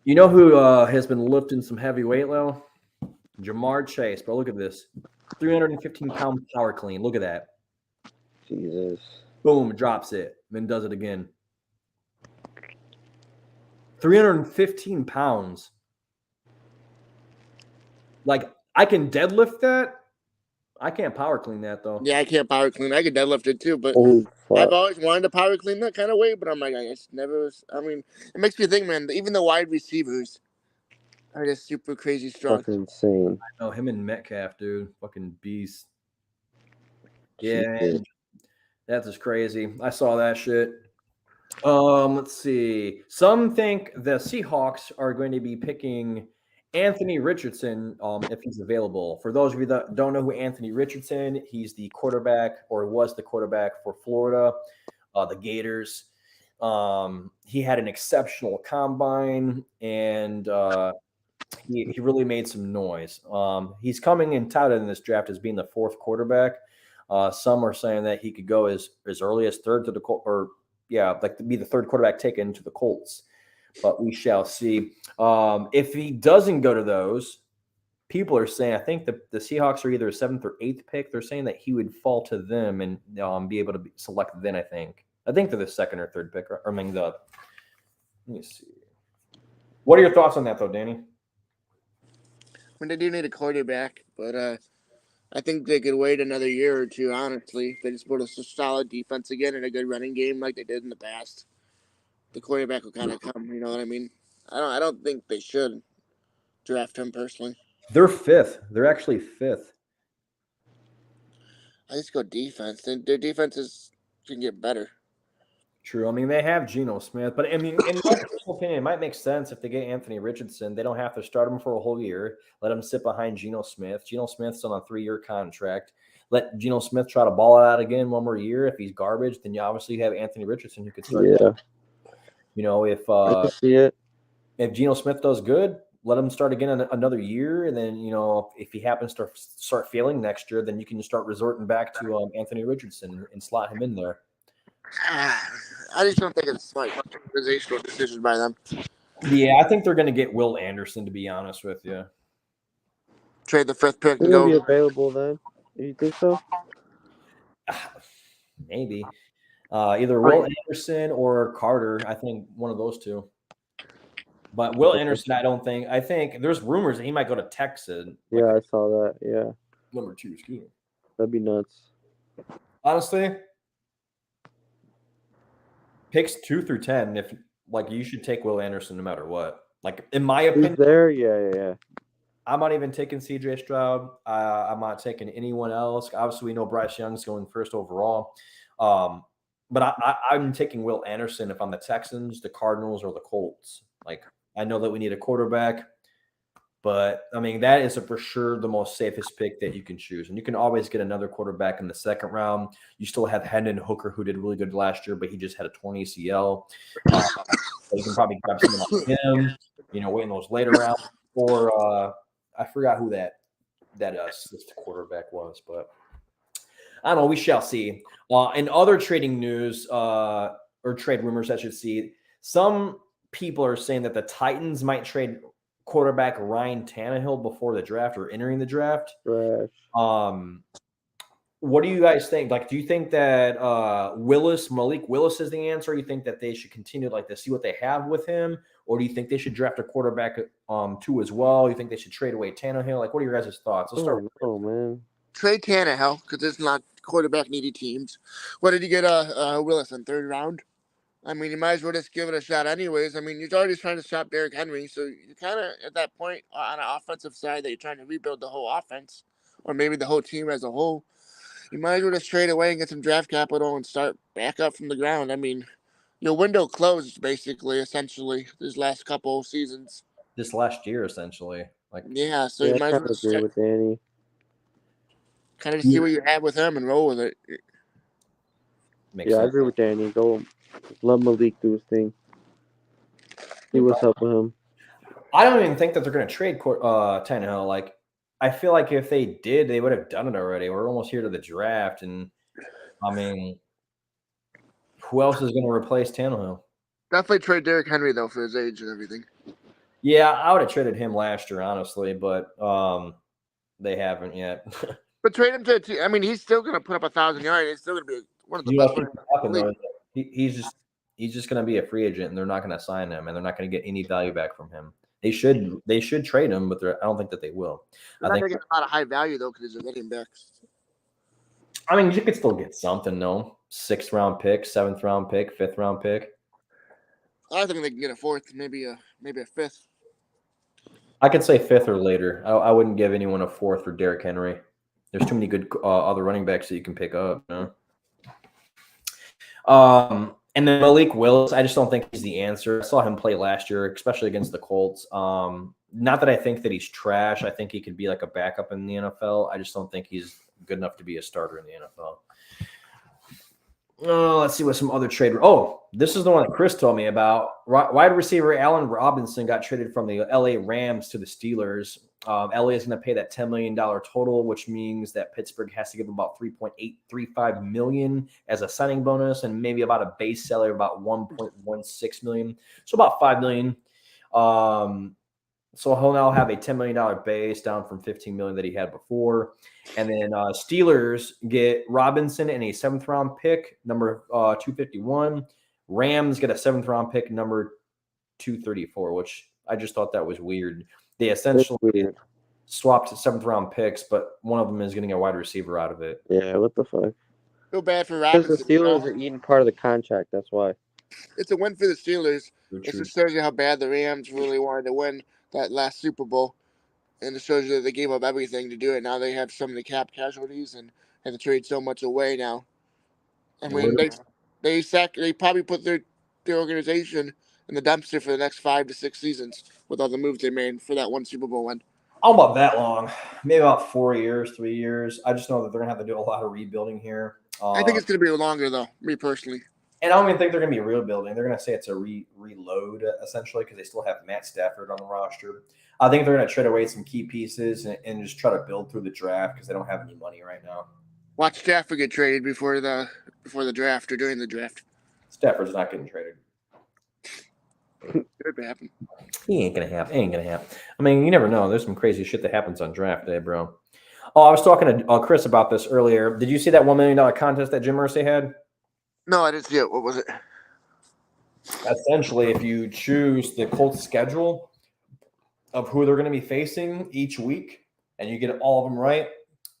You know who has been lifting some heavy weight, though? Jamar Chase. Bro, look at this. 315-pound power clean. Look at that. Jesus. Boom, drops it. Then does it again. 315 pounds. Like, I can deadlift that. I can't power clean that, though. Yeah, I can't power clean. I could deadlift it too, but I've always wanted to power clean that kind of weight, but I'm like, I just never was. I mean, it makes me think, man, even the wide receivers are just super crazy strong. That's insane. I know him and Metcalf, dude. Fucking beast. Yeah, man. That's just crazy. I saw that shit. Let's see. Some think the Seahawks are going to be picking Anthony Richardson if he's available. For those of you that don't know who Anthony Richardson, he's the quarterback or was the quarterback for Florida, the Gators. He had an exceptional combine and he really made some noise. He's coming in touted in this draft as being the 4th quarterback. Some are saying that he could go as early as 3rd to the Colts, or like to be the 3rd quarterback taken to the Colts. But we shall see. If he doesn't go to those, people are saying, I think the Seahawks are either a 7th or 8th pick. They're saying that he would fall to them and be able to be selected then, I think. I think they're the 2nd or 3rd pick. Let me see. What are your thoughts on that, though, Danny? I mean, they do need a quarterback, but I think they could wait another year or two, honestly. If they just put a solid defense again and a good running game like they did in the past, the quarterback will kind of come. You know what I mean? I don't think they should draft him personally. They're 5th. They're actually 5th. I just go defense. Their defenses can get better. True. I mean, they have Geno Smith, but I mean, in my personal opinion, it might make sense if they get Anthony Richardson. They don't have to start him for a whole year. Let him sit behind Geno Smith. Geno Smith's on a 3-year contract. Let Geno Smith try to ball it out again one more year. If he's garbage, then you obviously have Anthony Richardson who could start. Yeah. You know, if I can see it. If Geno Smith does good, let him start again another year, and then if he happens to start failing next year, then you can just start resorting back to Anthony Richardson and slot him in there. I just don't think it's smart organizational decision by them. Yeah, I think they're going to get Will Anderson, to be honest with you. Trade the 5th pick. He'll be available then. Do you think so? Maybe. Either Will Anderson or Carter. I think one of those two. But Will Anderson, I think there's rumors that he might go to Texas. Yeah, I saw that. Yeah. Number 2, excuse me. That'd be nuts. Honestly, picks 2 through 10, if you should take Will Anderson no matter what. Like, in my opinion, he's there. Yeah. I'm not even taking CJ Stroud. I'm not taking anyone else. Obviously, we know Bryce Young's going 1st overall. But I'm taking Will Anderson if I'm the Texans, the Cardinals, or the Colts. Like, I know that we need a quarterback, but I mean, that is for sure the most safest pick that you can choose. And you can always get another quarterback in the 2nd round. You still have Hendon Hooker, who did really good last year, but he just had a torn ACL. So you can probably grab someone like him, wait in those later rounds. Or I forgot who that quarterback was, but I don't know. We shall see. In other trading news or trade rumors, I should see, some people are saying that the Titans might trade quarterback Ryan Tannehill before the draft or entering the draft. Right. What do you guys think? Like, do you think that Malik Willis is the answer? Or you think that they should continue to see what they have with him? Or do you think they should draft a quarterback too as well? You think they should trade away Tannehill? Like, what are your guys' thoughts? Let's start. Oh man. Trade Tannehill because it's not quarterback needy teams. What did you get? Willis in 3rd round. I mean, you might as well just give it a shot, anyways. I mean, you're already trying to shop Derrick Henry, so you're kind of at that point on an offensive side that you're trying to rebuild the whole offense, or maybe the whole team as a whole. You might as well just trade away and get some draft capital and start back up from the ground. I mean, your window closed basically, essentially, these last couple seasons. This last year, essentially. Yeah, so Yeah, you I might as kind well of agree with Danny. kind of see what you have with him and roll with it. Makes Yeah, I sense. agree with Danny. Go let Malik do his thing. See what's up with him. I don't even think that they're going to trade Tannehill. Like, I feel like if they did, they would have done it already. We're almost here to the draft, and I mean, who else is going to replace Tannehill? Definitely trade Derrick Henry though for his age and everything. Yeah, I would have traded him last year, honestly, but they haven't yet. But trade him to. I mean, he's still going to put up 1,000 yards. He's still going to be one of the You know best. what's gonna happen, though, he's just going to be a free agent, and they're not going to sign him, and they're not going to get any value back from him. They should trade him, but I don't think that they will. They're I not think going to get a lot of high value though because they're getting back. I mean, you could still get something, no? 6th round pick, 7th round pick, 5th round pick. I think they can get a 4th, maybe a 5th. I could say 5th or later. I wouldn't give anyone a 4th for Derrick Henry. There's too many good other running backs that you can pick up. You know? And then Malik Willis, I just don't think he's the answer. I saw him play last year, especially against the Colts. Not that I think that he's trash. I think he could be like a backup in the NFL. I just don't think he's good enough to be a starter in the NFL. Let's see what some other trade. Oh, this is the one that Chris told me about. Wide receiver Allen Robinson got traded from the LA Rams to the Steelers. LA is going to pay that $10 million total, which means that Pittsburgh has to give about $3.835 million as a signing bonus and maybe about a base salary of about $1.16 million. So about $5 million. So he'll now have a $10 million base down from $15 million that he had before. And then Steelers get Robinson and a 7th round pick, number 251. Rams get a 7th round pick, number 234, which I just thought that was weird. They essentially swapped 7th round picks, but one of them is getting a wide receiver out of it. Yeah, what the fuck? Feel bad for Because Robinson. the Steelers are eating part of the contract. That's why. It's a win for the Steelers. It True. just shows you how bad the Rams really wanted to win that last Super Bowl. And it shows you that they gave up everything to do it. Now they have so many cap casualties and have to trade so much away now. I mean, they probably put their organization in the dumpster for the next 5 to 6 seasons with all the moves they made for that one Super Bowl win. How about that long? Maybe about 4 years, 3 years. I just know that they're going to have to do a lot of rebuilding here. I think it's going to be longer, though, me personally. And I don't even think they're going to be rebuilding. They're going to say it's a reload, essentially, because they still have Matt Stafford on the roster. I think they're going to trade away some key pieces and just try to build through the draft because they don't have any money right now. Watch Stafford get traded before the draft or during the draft. Stafford's not getting traded. Could happen. He ain't gonna happen. I mean, you never know. There's some crazy shit that happens on draft day, bro. Oh, I was talking to Chris about this earlier. Did you see that $1 million contest that Jim Irsay had? No, I didn't see it. What was it? Essentially, if you choose the Colts schedule of who they're going to be facing each week, and you get all of them right,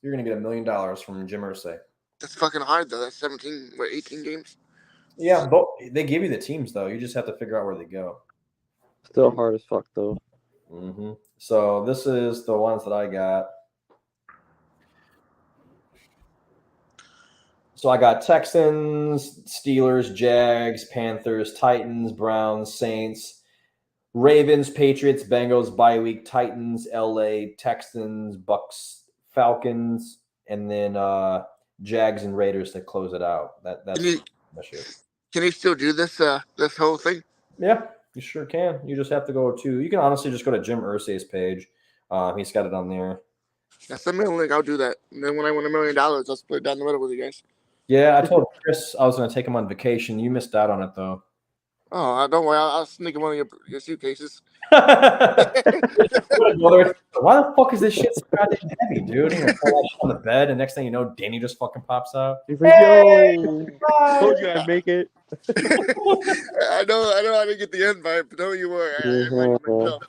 you're going to get $1 million from Jim Irsay. That's fucking hard, though. That's 18 games? Yeah, but they give you the teams, though. You just have to figure out where they go. Still hard as fuck, though. Mm-hmm. So this is the ones that I got. So I got Texans, Steelers, Jags, Panthers, Titans, Browns, Saints, Ravens, Patriots, Bengals, bye week, Titans, LA, Texans, Bucks, Falcons, and then Jags and Raiders to close it out. That's it. Can you still do this this whole thing? Yeah, you sure can. You just have to go to – you can honestly just go to Jim Irsay's page. He's got it on there. Yeah, send me a link. I'll do that. And then when I win $1 million, I'll split it down the middle with you guys. Yeah, I told Chris I was going to take him on vacation. You missed out on it, though. Oh, don't worry. I'll sneak in one of your suitcases. Why the fuck is this shit so goddamn heavy, dude? You're gonna fall on the bed, and next thing you know, Danny just fucking pops out. He's like, yo, told you I'd make it. I know I didn't get the invite, but don't you worry. I invited myself.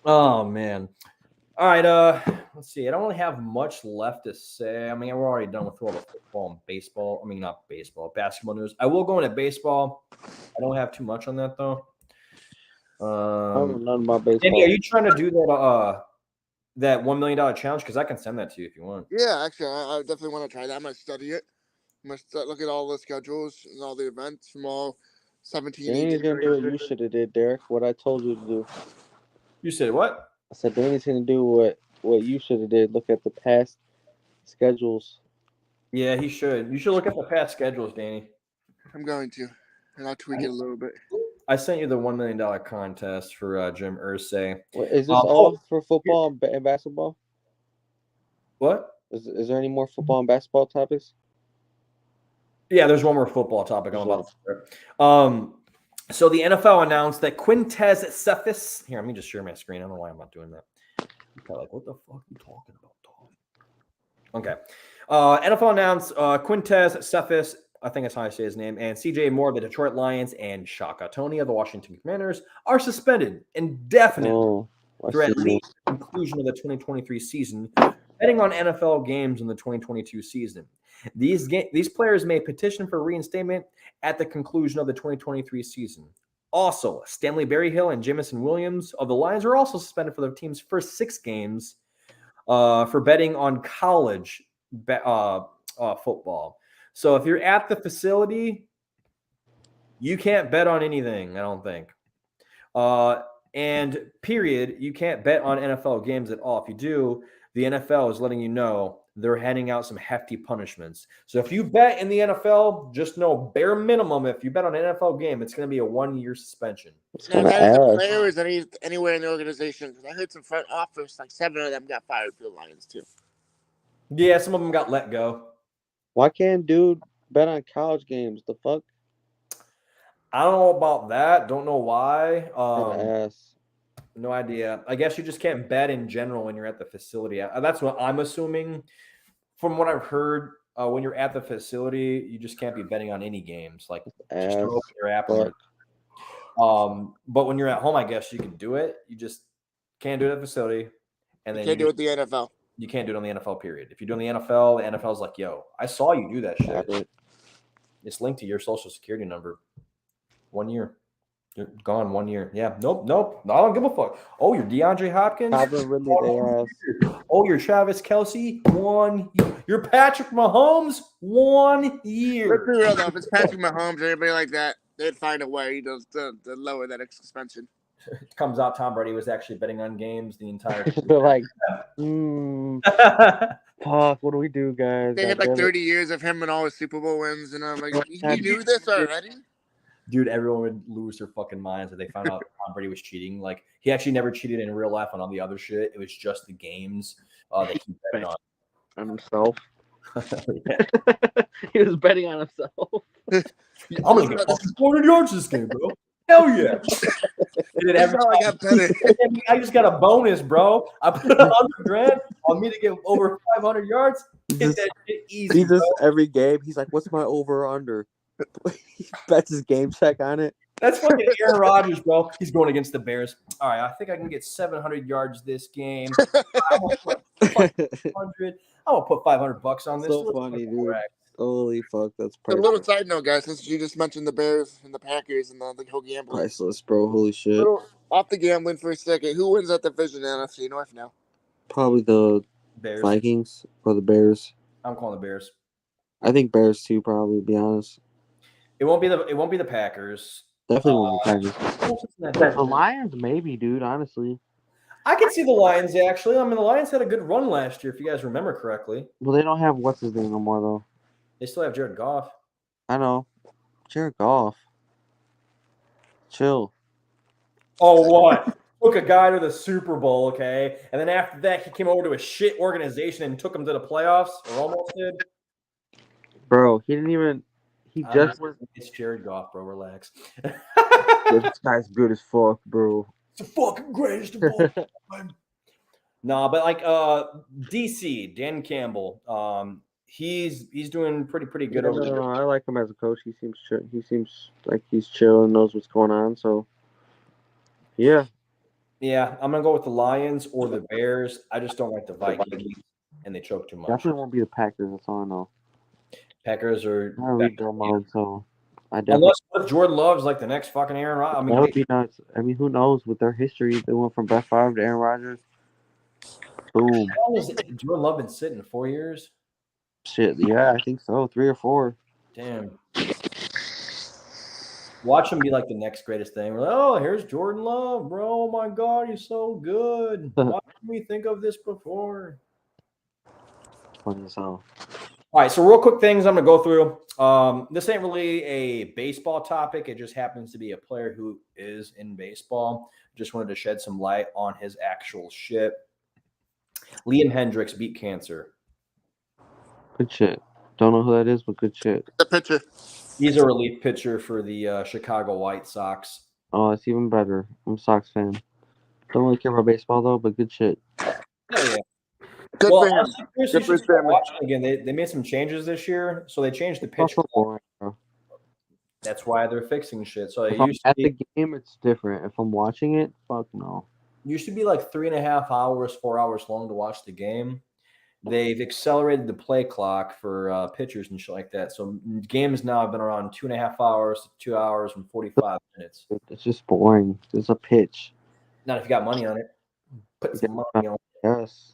Oh man. All right, let's see. I don't really have much left to say. I mean, we're already done with all the football and baseball. I mean, not baseball, basketball news. I will go into baseball. I don't have too much on that though. I don't know nothing about baseball. Danny, are you trying to do that $1 million challenge? Because I can send that to you if you want. Yeah, actually, I definitely want to try that. I'm gonna study it. I'm gonna look at all the schedules and all the events from all 17. Danny's 18 gonna do what you should have did, Derek. What I told you to do. You said what? I said Danny's gonna do what you should have did. Look at the past schedules. Yeah, he should. You should look at the past schedules, Danny. I'm going to, and I'll tweak it a little bit. I sent you the $1 million contest for Jim Irsay. Is this all for football and basketball? What? Is there any more football and basketball topics? Yeah, there's one more football topic I'm about to start. So the NFL announced that Quintez Cephas. Here, let me just share my screen. I don't know why I'm not doing that. Okay, like, what the fuck are you talking about, dog? Okay. NFL announced Quintez Cephas, I think that's how I say his name, and CJ Moore of the Detroit Lions and Shaka Toney of the Washington Commanders are suspended indefinitely through at least the conclusion of the 2023 season, betting on NFL games in the 2022 season. These players may petition for reinstatement at the conclusion of the 2023 season. Also, Stanley Berryhill and Jamison Williams of the Lions are also suspended for their team's first 6 games for betting on college football. So if you're at the facility, you can't bet on anything, I don't think. And period, you can't bet on NFL games at all. If you do, the NFL is letting you know they're handing out some hefty punishments. So if you bet in the NFL, just know bare minimum, if you bet on an NFL game, it's going to be a 1-year suspension. Now, is that the players anywhere in the organization? Because I heard some front office, like 7 of them got fired for the Lions too. Yeah, some of them got let go. Why can't dude bet on college games? The fuck? I don't know about that. Don't know why. Ass. No idea. I guess you just can't bet in general when you're at the facility. That's what I'm assuming. From what I've heard, when you're at the facility, you just can't be betting on any games. Like, just open your app. But when you're at home, I guess you can do it. You just can't do it at the facility. And then you can't do it at the NFL. You can't do it on the NFL, period. If you're doing the NFL, the NFL's like, yo, I saw you do that shit. It's linked to your social security number. 1 year. You're gone 1 year. Yeah. Nope. I don't give a fuck. Oh, you're DeAndre Hopkins. Oh, you're Travis Kelce. 1 year. You're Patrick Mahomes. 1 year. Let's be real though. If it's Patrick Mahomes or anybody like that, they'd find a way to lower that suspension. It comes out Tom Brady was actually betting on games the entire time. They're like, fuck, what do we do, guys? They had like 30 years of him and all his Super Bowl wins, and I'm like, you knew this already? Dude, everyone would lose their fucking minds if they found out Tom Brady was cheating. Like, he actually never cheated in real life on all the other shit. It was just the games that he bet on himself. He was betting on himself. I'm gonna get 400 yards this game, bro. Hell yeah. I just got a bonus, bro. I put $100,000 on me to get over 500 yards. Get that shit easy. He just every game. He's like, "What's my over or under?" He bets his game check on it. That's fucking Aaron Rodgers, bro. He's going against the Bears. All right, I think I can get 700 yards this game. I'm gonna put $500 on this. So funny, dude. Holy fuck, that's perfect. A little side note, guys, since you just mentioned the Bears and the Packers and the whole gambling. Priceless, bro. Holy shit. Off the gambling for a second. Who wins that division in NFC North now? Probably the Bears. Vikings or the Bears. I'm calling the Bears. I think Bears too, probably, to be honest. It won't be the Packers. Definitely won't be the Packers. The Lions, maybe, dude, honestly. I can see the Lions, actually. I mean, the Lions had a good run last year, if you guys remember correctly. Well, they don't have what's-his-name no more, though. They still have Jared Goff. I know. Jared Goff. Chill. Oh, what? Took a guy to the Super Bowl, okay? And then after that, he came over to a shit organization and took him to the playoffs, or almost did. Bro, he didn't even... He just was... It's Jared Goff, bro. Relax. This guy's good as fuck, bro. It's the fucking greatest of all time. Nah, but like DC, Dan Campbell, he's doing pretty good over there. I like him as a coach. He seems like he's chill and knows what's going on. So, yeah. Yeah, I'm gonna go with the Lions or the Bears. I just don't like the Vikings, and they choke too much. Definitely won't be the Packers. That's all I know. Packers are I read their mode, so I definitely. unless what if Jordan Love's like the next fucking Aaron Rodgers. I That would mean, be nuts. I mean, who knows? With their history, they went from Brett Favre to Aaron Rodgers. Boom. how long has Jordan Love been sitting? 4 years? Shit. Yeah, I think so. 3 or 4. Damn. Watch him be like the next greatest thing. We're like, oh, here's Jordan Love, bro. Oh my God, he's so good. Why didn't we think of this before? Funny as hell. All right, so real quick things I'm going to go through. This ain't really a baseball topic. It just happens to be a player who is in baseball. Just wanted to shed some light on his actual shit. Liam Hendriks beat cancer. Good shit. Don't know who that is, but good shit. The pitcher. He's a relief pitcher for the Chicago White Sox. Oh, it's even better. I'm a Sox fan. Don't really care about baseball though, but good shit. Oh, yeah. Good Well, for him. honestly, Chris, Good you for should his start family. watching again. They made some changes this year, so they changed the It's pitch also clock. boring, bro. That's why they're fixing shit. So it If I'm used to at be, the game, it's different. If I'm watching it, fuck no. used to be like 3.5 hours, 4 hours long to watch the game. They've accelerated the play clock for pitchers and shit like that. So games now have been around 2.5 hours to 2 hours and 45 minutes. It's just boring. There's a pitch. Not if you got money on it. Put some money on it. Yes.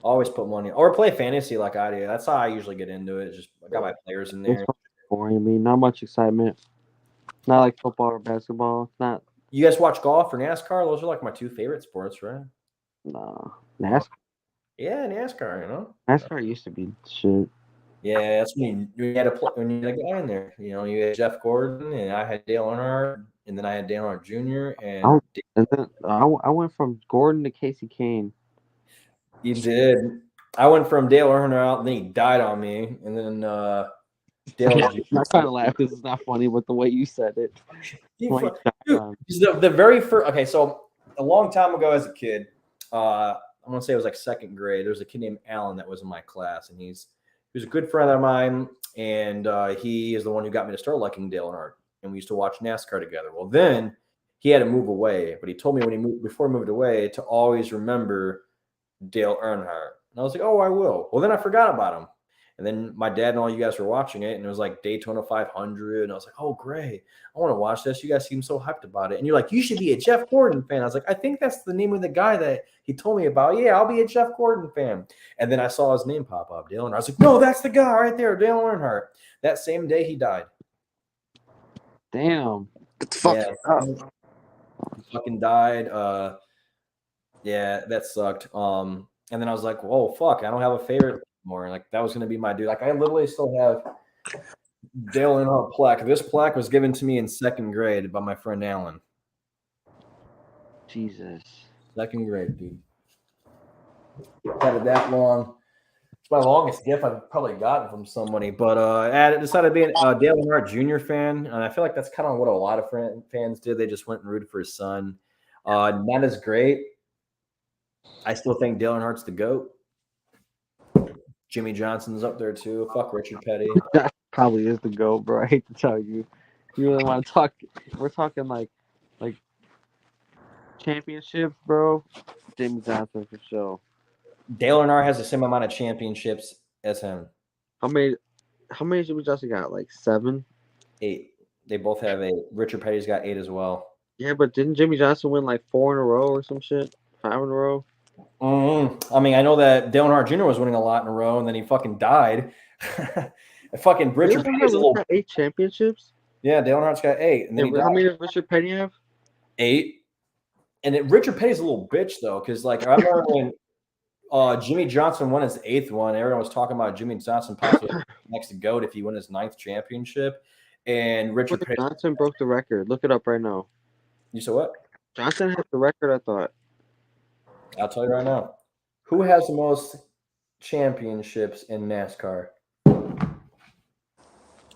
Always put money or play fantasy like I do. That's how I usually get into it. Just I got my players in there. Baseball's boring. I mean, not much excitement. Not like football or basketball. It's not. You guys watch golf or NASCAR? Those are like my two favorite sports, right? Nah. NASCAR. Yeah, NASCAR, you know? NASCAR used to be shit. Yeah, that's when you had when you had a guy in there. You know, you had Jeff Gordon, and I had Dale Earnhardt, and then I had Dale Earnhardt Jr. And And then I went from Gordon to Casey Kane. you did. I went from Dale Earnhardt, and then he died on me, and then Dale. I kind of laugh because it's not funny, but the way you said it. Dude, the very first. Okay, so a long time ago as a kid, I'm gonna say it was like second grade. There was a kid named Alan that was in my class, and he was a good friend of mine, and he is the one who got me to start liking Dale Earnhardt, and we used to watch NASCAR together. Well, then he had to move away, but he told me before he moved away to always remember Dale Earnhardt, and I was like, oh, I will. Well, then I forgot about him. And then my dad and all you guys were watching it, and it was like Daytona 500. And I was like, oh, great. I want to watch this. You guys seem so hyped about it. And you're like, you should be a Jeff Gordon fan. I was like, I think that's the name of the guy that he told me about. Yeah, I'll be a Jeff Gordon fan. And then I saw his name pop up, Dale Earnhardt. I was like, no, that's the guy right there, Dale Earnhardt. That same day he died. Damn. It's fucking up. He fucking died. Yeah, that sucked. And then I was like, whoa, fuck, I don't have a favorite anymore. Like, that was going to be my dude. Like, I literally still have Dale Earnhardt plaque. This plaque was given to me in second grade by my friend Alan. Jesus. Second grade, dude. Had it that long. It's my longest gift I've probably gotten from somebody. But I decided to be a Dale Earnhardt Jr. fan. And I feel like that's kind of what a lot of fans did. They just went and rooted for his son. Not as great. I still think Dale Earnhardt's the GOAT. Jimmy Johnson's up there too. Fuck Richard Petty. That probably is the GOAT, bro. I hate to tell you. You really want to talk? We're talking like championships, bro. Jimmy Johnson for sure. Dale Earnhardt has the same amount of championships as him. How many Jimmy Johnson got? Like 7? 8. They both have 8. Richard Petty's got 8 as well. Yeah, but didn't Jimmy Johnson win like 4 in a row or some shit? 5 in a row? I mean, I know that Dale Earnhardt Jr. was winning a lot in a row, and then he fucking died. Fucking Richard Petty's a little. 8 championships? Yeah, Dale Earnhardt's got 8. And then How many does Richard Petty have? 8. And Richard Petty's a little bitch though, because like I remember when Jimmy Johnson won his 8th one, everyone was talking about Jimmy Johnson possibly next to GOAT if he won his 9th championship. And Richard Petty Johnson broke the record. Look it up right now. You said what? Johnson has the record, I thought. I'll tell you right now. Who has the most championships in NASCAR?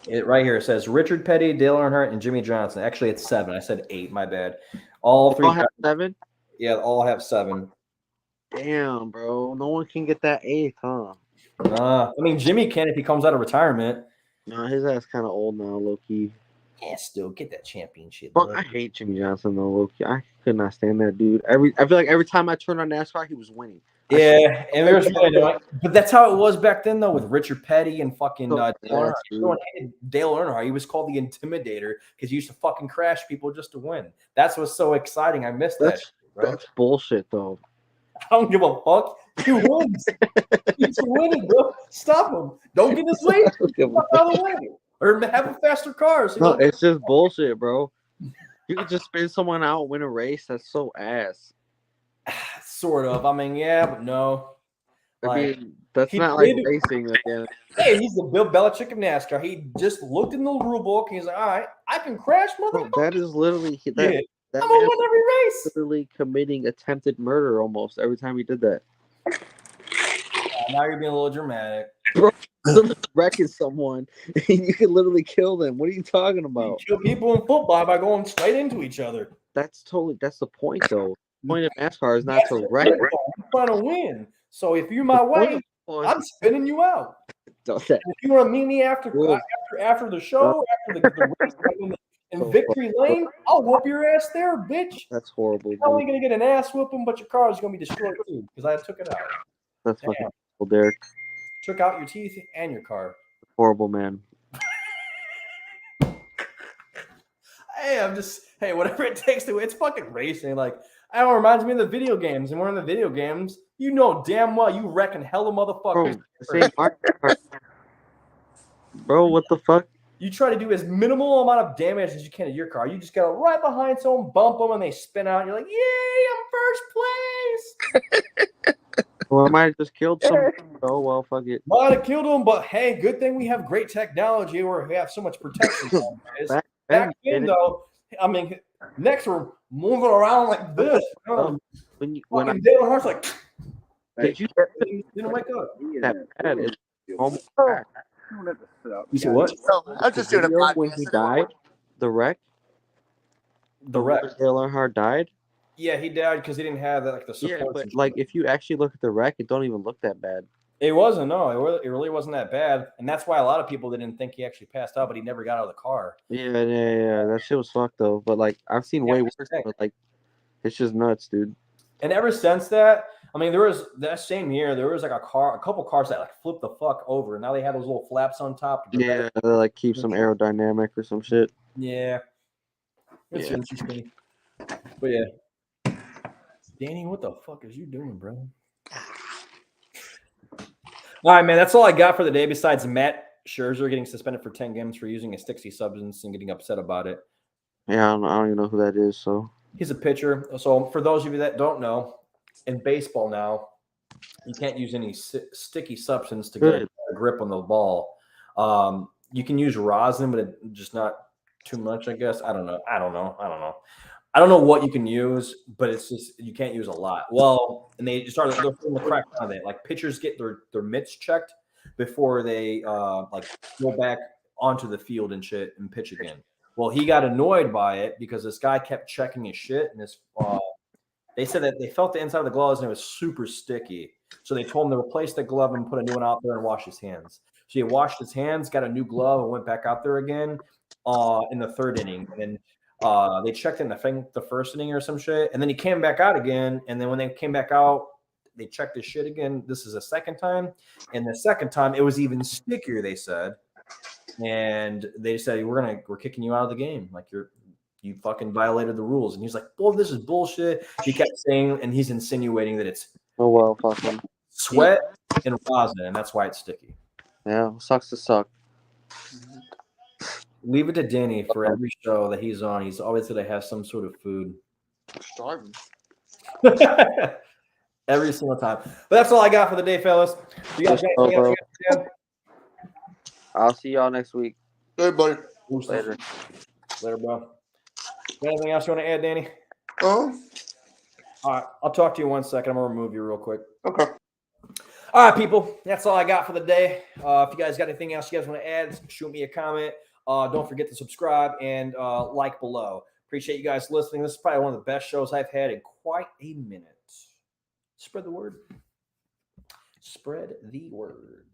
It right here. It says Richard Petty, Dale Earnhardt, and Jimmy Johnson. Actually, it's 7. I said 8. My bad. All 3 have 7? Yeah, all have 7. Damn, bro. No one can get that 8th, huh? I mean, Jimmy can if he comes out of retirement. No, his ass kind of old now, low key. Yeah, still get that championship. Fuck, bud. I hate Jimmy Johnson though. Loki. I could not stand that dude. I feel like every time I turned on NASCAR, he was winning. Yeah, and there's really annoying. But that's how it was back then, though, with Richard Petty and fucking Dale Earnhardt. Everyone hated Dale Earnhardt. He was called the Intimidator because he used to fucking crash people just to win. That's what's so exciting. I missed that. That's bullshit, though. I don't give a fuck. He wins. He's winning, bro. Stop him. Don't get his way. Fuck out of the way. Or have a faster car. So no, it's just bullshit, bro. You could just spin someone out, win a race. That's so ass. Sort of. I mean, yeah, but no. I mean, that's not like racing again. Hey, he's the Bill Belichick of NASCAR. He just looked in the rule book and he's like, all right, I can crash, motherfucker. That is literally that I'm gonna win every race. Literally committing attempted murder almost every time he did that. Now you're being a little dramatic. Bro, wrecking someone and you can literally kill them. What are you talking about? You kill people in football by going straight into each other. That's the point though. The point of NASCAR is not to wreck. I'm trying to win. So if you're my way, I'm spinning you out. If you want to meet me after the show, after the race, in victory lane, I'll whoop your ass there, bitch. That's horrible. You're only gonna get an ass whooping, but your car is gonna be destroyed too because I took it out. That's fucking horrible, Derek. Took out your teeth and your car. Horrible, man. Hey, whatever it takes to. It's fucking racing. Like, I don't know, it reminds me of the video games. And we're in the video games. You know damn well you wrecking hella motherfuckers. Bro, what the fuck? You try to do as minimal amount of damage as you can to your car. You just got right behind someone, bump them, and they spin out. And you're like, yay, I'm first place. Well, I might have just killed someone. Oh, well, fuck it. Might have killed them, but hey, good thing we have great technology where we have so much protection. Back then, though, I mean, next we're moving around like this. When Dale Earnhardt's like, did you didn't wake up? That bad? You said what? I'm just doing a podcast. When he died, the wreck. The wreck. Dale Earnhardt died. Yeah, he died because he didn't have the support. Yeah, but like if you actually look at the wreck, it don't even look that bad. It wasn't. No, it really wasn't that bad, and that's why a lot of people didn't think he actually passed out, but he never got out of the car. Yeah. That shit was fucked though. But like I've seen way worse. But like, it's just nuts, dude. And ever since that, I mean, there was that same year, there was like a couple cars that like flipped the fuck over, and now they have those little flaps on top. Yeah, they like keep some aerodynamic or some shit. Yeah, it's interesting. But yeah. Danny, what the fuck is you doing, bro? All right, man. That's all I got for the day besides Max Scherzer getting suspended for 10 games for using a sticky substance and getting upset about it. Yeah, I don't even know who that is. So he's a pitcher. So for those of you that don't know, in baseball now, you can't use any sticky substance to get a grip on the ball. You can use rosin, but it's just not too much, I guess. I don't know. I don't know what you can use, but it's just you can't use a lot. Well, and they started they're the crack on it. Like pitchers get their mitts checked before they like go back onto the field and shit and pitch again. Well, he got annoyed by it because this guy kept checking his shit, and they said that they felt the inside of the gloves and it was super sticky. So they told him to replace the glove and put a new one out there and wash his hands. So he washed his hands, got a new glove, and went back out there again in the third inning. And they checked in the first inning or some shit, and then he came back out again. And then when they came back out, they checked his shit again. This is the second time, and the second time it was even stickier. They said, and they said we're kicking you out of the game. Like you fucking violated the rules. And he's like, "Well, this is bullshit." He kept saying, and he's insinuating that it's fucking sweat and rosin, and that's why it's sticky. Yeah, sucks to suck. Leave it to Danny for every show that he's on. He's always going to have some sort of food. I'm starving. Every single time. But that's all I got for the day, fellas. You guys got anything else? I'll see y'all next week. Hey, buddy. Later, bro. Anything else you want to add, Danny? Oh. All right. I'll talk to you 1 second. I'm going to remove you real quick. Okay. All right, people. That's all I got for the day. If you guys got anything else you guys want to add, shoot me a comment. Don't forget to subscribe and like below. Appreciate you guys listening. This is probably one of the best shows I've had in quite a minute. Spread the word. Spread the word.